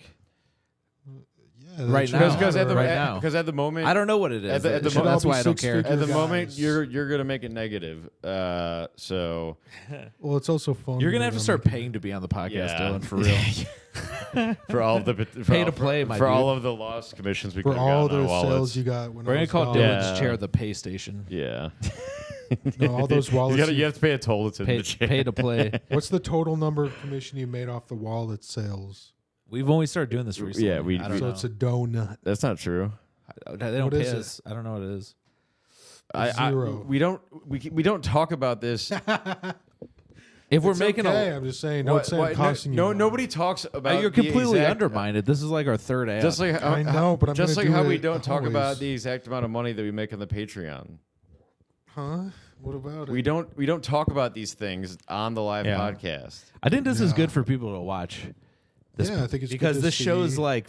right now. Because at the moment, I don't know what it is. At the That's why I don't care. At the moment, you're gonna make it negative. So, well, it's also fun. You're gonna have to start paying to be on the podcast, Dylan, for real. for all of the pay to play, for all of the lost commissions we for all the sales wallets you got. We're gonna call Dylan's chair the pay station. Yeah. No, all those wallets. You have to pay a toll to the chair. Pay to play. What's the total number of commission you made off the wallet sales? We've only started doing this recently. Yeah, I don't know. It's a donut. That's not true. They don't pay us. I don't know what it is. Zero. We don't talk about this. If we're It's making okay. I'm just saying. Don't say I'm costing you. No, money. nobody talks about. you're completely undermined. This is like our third ad. Just like I know, but I'm just gonna like do how we it don't talk always. about the exact amount of money that we make on the Patreon. Huh? What about it? We don't talk about these things on the live podcast. I think this is good for people to watch. I think it's because good to this shows see. like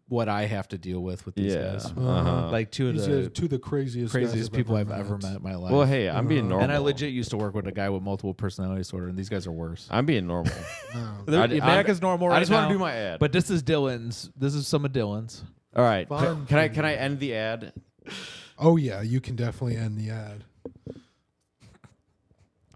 what I have to deal with these guys. Like two of These the are two of the craziest people I've ever met in my life. Well, hey, I'm being normal. And I legit used to work with a guy with multiple personality disorder, and these guys are worse. I'm being normal. Mac is normal right now. I just want to do my ad. But this is Dylan's. This is some of Dylan's. All right. Fun. Can I end the ad? Oh yeah, you can definitely end the ad.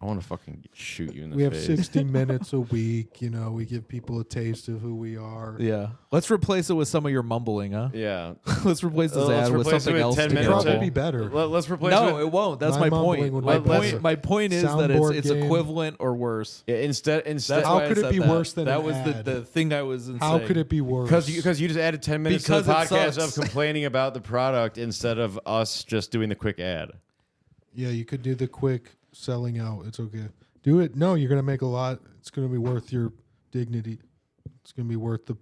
I want to fucking shoot you in the We have face. 60 minutes a week. You know, we give people a taste of who we are. Yeah. Let's replace it with some of your mumbling, huh? Yeah. Let's replace this Let's ad with replace it something with else. 10 to minutes. go. It'd probably Well, be better. Let's replace no, it. it won't. That's My my point. mumbling would My be better. point is that Soundboard it's game. equivalent or worse. Yeah, instead. That's How why I could it said be that. worse than that an was ad? the thing I was insane. How could it be worse? Because you just added 10 minutes Because to the it podcast sucks. of complaining about the product instead of us just doing the quick ad. Yeah, you could do the quick selling out. It's okay. Do it. No, you're going to make a lot. It's going to be worth your dignity. It's going to be worth the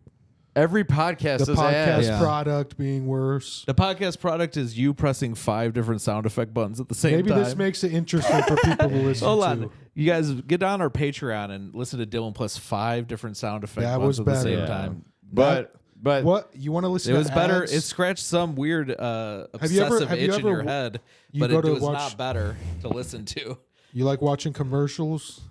Every podcast does podcast ads. Yeah. product being worse. The podcast product is you pressing 5 different sound effect buttons at the same Maybe time. this makes it interesting for people to listen Hold to. on. You guys get on our Patreon and listen to Dylan plus 5 different sound effect That buttons was at the better. same time. But What? You want to listen It to was better. ads? It scratched some weird Have you ever- obsessive have you itch in ever your head, you but go it to was watch- not better to listen to. You like watching commercials?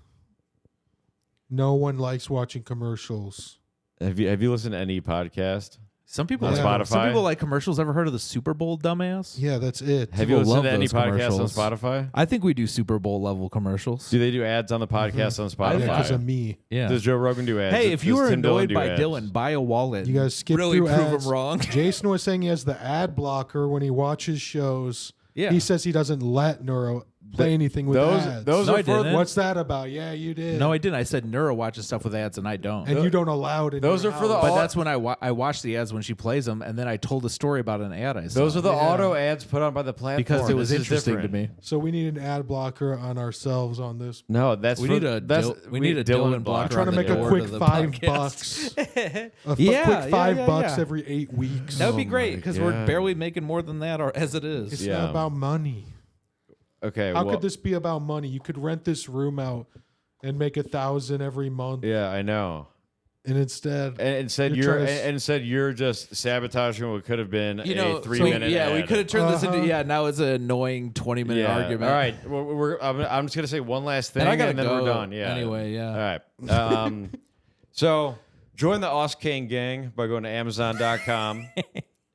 No one likes watching commercials. have you listened to any podcast? Some people On like, Spotify? Some people like commercials. Ever heard of the Super Bowl, dumbass? Yeah, that's it. Have you People listened love to any those podcasts on commercials. Spotify? I think we do Super Bowl level commercials. Do they do ads on the podcast on Yeah, because Spotify? of me. Yeah. Does Joe Rogan do ads? Hey, if you Does were Tim Dillon annoyed do by ads? Dylan, buy a wallet. You guys skip really through prove ads. him wrong. Jason was saying he has the ad blocker when he watches shows. Yeah. He says he doesn't let Neuro play anything with ads. Those No, are I for didn't. What's that about? Yeah, you did. No, I didn't. I said Neuro watches stuff with ads, and I don't. and you don't allow it in Those your are for the house. But that's when I watch the ads when she plays them, and then I told a story about an ad I saw. Those are the Yeah. auto ads put on by the platform because it was This is interesting to different. me. So we need an ad blocker on ourselves on this. No, that's We for, need a that's, we need a Dylan blocker. I'm trying to on make the a door quick to the $5 podcast. bucks. Yeah, Quick $5 yeah, bucks yeah. every 8 weeks. That would be Oh great my because we're God. barely making more than that, or as it is. It's Yeah. not about money. Okay. How well, could this be about money? You could rent this room out and make $1,000 every month, Yeah, I know. and instead, And instead You're you're trying to and instead you're just sabotaging what could have been You know, a 3-minute yeah, we ad. could have turned this Uh-huh. into now it's an annoying 20-minute Yeah. argument. All right, I'm just gonna say one last thing, And I gotta then go we're done. Yeah. anyway, yeah. All right. So join the Osking gang by going to Amazon.com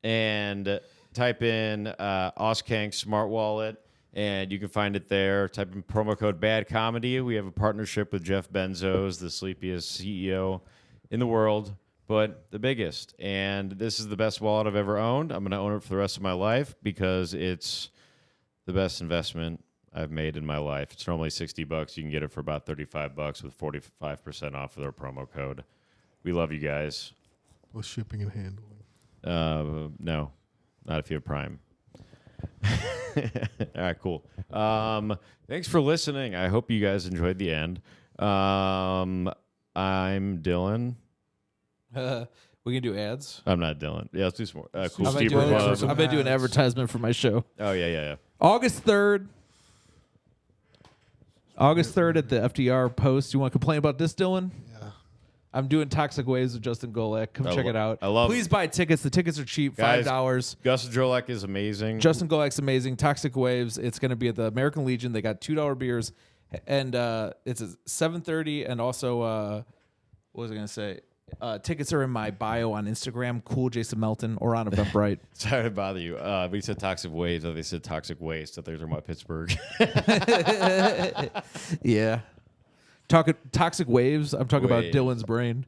and type in Osking Smart Wallet, and you can find it there. Type in promo code Bad Comedy. We have a partnership with Jeff Bezos, the sleepiest CEO in the world, but the biggest. And this is the best wallet I've ever owned. I'm going to own it for the rest of my life because it's the best investment I've made in my life. It's normally $60. You can get it for about $35 with 45% off of their promo code. We love you guys. with shipping and handling. No, not if you have Prime. All right, cool. Thanks for listening. I hope you guys enjoyed the end. I'm Dylan. We can do ads. I'm not Dylan. Yeah, let's do some more. Cool I've I've been, Steeper doing, Club. some I've been doing ads. advertisement for my show. Oh, yeah. August 3rd. August 3rd at the FDR Post. You want to complain about this, Dylan? Yeah. I'm doing Toxic Waves with Justin Golek. Come check it out. I love Please buy tickets. The tickets are cheap, Guys, $5. Gus Jolek is amazing. Justin Golek's amazing. Toxic Waves. It's going to be at the American Legion. They got $2 beers, and it's at 7:30. And also, what was I going to say? Tickets are in my bio on Instagram, Cool Jason Melton, or on Eventbrite. Sorry to bother you. But you said toxic waves. They said toxic waste. I thought they were talking about Pittsburgh. Yeah. Toxic waves. I'm talking about Waves. Dylan's brain.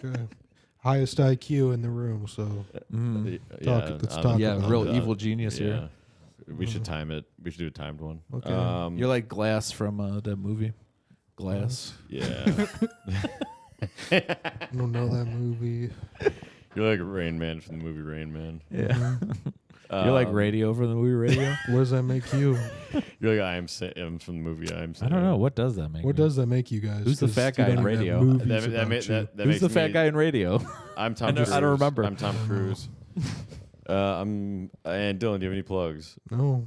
Okay. Highest IQ in the room, so let's talk Yeah, about real that. evil genius here. We should time it. We should do a timed one. Okay. You're like Glass from that movie. Glass. Yeah. I don't know that movie. You're like Rain Man from the movie Rain Man. Yeah. You're like Radio from the movie Radio. What does that make you? You're like I am from the movie I am. I don't know. What does that make? What does that make you guys? Who's the 'Cause fat you guy in don't even radio? have movies That about you. Who's makes the fat me- guy in Radio? I'm Tom I Cruise. don't remember. I'm Tom Cruise. And Dylan, do you have any plugs? No.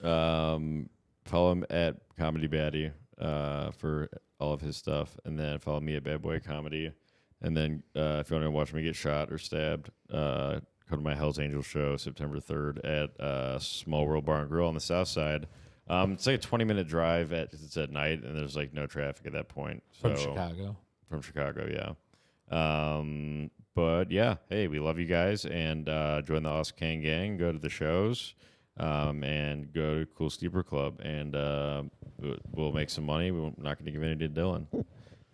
Follow him at Comedy Baddie for all of his stuff, and then follow me at Bad Boy Comedy. And then if you want to watch me get shot or stabbed, come to my Hell's Angels show September 3rd at Small World Bar and Grill on the south side. It's like a 20-minute drive. It's at night, and there's like no traffic at that point. From So- Chicago. From Chicago, yeah. But yeah, hey, we love you guys, and join the Os Kang gang. Go to the shows, and go to Cool Steeper Club, and we'll make some money. We're not going to give any to Dylan,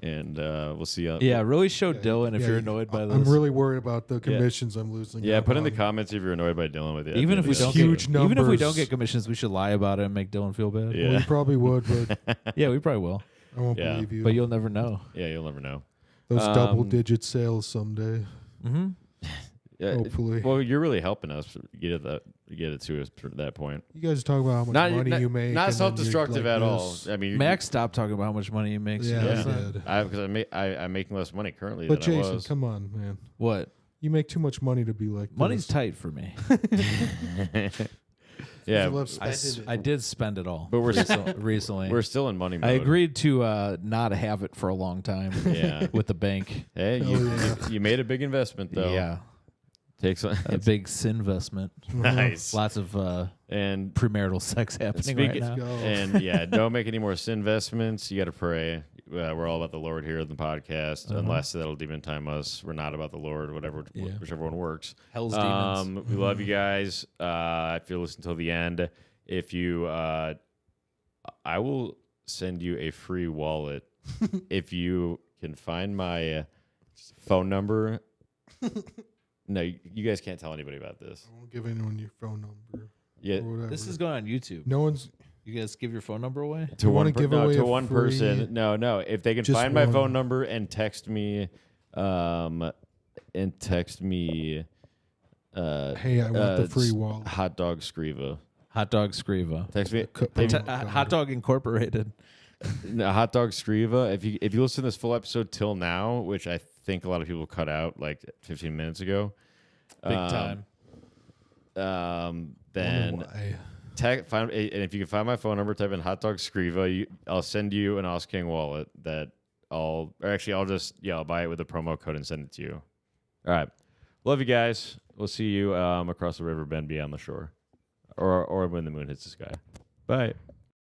and we'll see you. Yeah, really show Yeah, Dylan if yeah, you're annoyed by this. I'm really worried about the commissions I'm losing. Yeah, out put in the on. comments if you're annoyed by Dylan with it. Even if we It's don't huge get, even if we don't numbers. get commissions, we should lie about it and make Dylan feel bad. Yeah. Well, you probably would, but Yeah, we probably will. I won't Yeah. believe you. But you'll never know. Yeah, you'll never know. Those double-digit sales someday. Mm-hmm. Yeah, Hopefully. Well, you're really helping us get it to us to that point. You guys talk about how much money you make. Not and then you're self-destructive like at all. this. I mean, Max stopped talking about how much money he makes. Yeah, Yeah. I did. because I'm making less money currently But than I Jason, was. come on, man. What? You make too much money to be like Money's this. tight for me. Yeah, You love I, spending it. I did spend it all. But we're recently. we're still in money mode. I agreed to not have it for a long time. Yeah. With the bank. Hey, Hell yeah. you made a big investment though. Yeah. Takes A big investment. nice. Lots of And premarital sex happening right speaking now. Go. and yeah, don't make any more sin investments. You got to pray. We're all about the Lord here in the podcast. Unless that'll demon time us. We're not about the Lord. Whichever one works. Hell's demons. We love you guys. If you listen till the end, if you, I will send you a free wallet if you can find my phone number. No, you guys can't tell anybody about this. I won't give anyone your phone number. Yeah, Or whatever. This is going on YouTube. No one's. You guys give your phone number away? to You one wanna give no, away to a one free- person. No. If they can Just find my one. phone number and text me, Hey, I want the free wallet. Hot dog Scriva. Hot Dog Scriva. Text me. Hot Dog Incorporated. No, Hot Dog Scriva. If you listen to this full episode till now, which I think a lot of people cut out like 15 minutes ago, Big time. then Why? and if you can find my phone number, type in Hot Dog Scriva. I'll send you an Os King wallet that I'll buy it with a promo code and send it to you. All right, love you guys. We'll see you across the river bend beyond the shore, or when the moon hits the sky. Bye.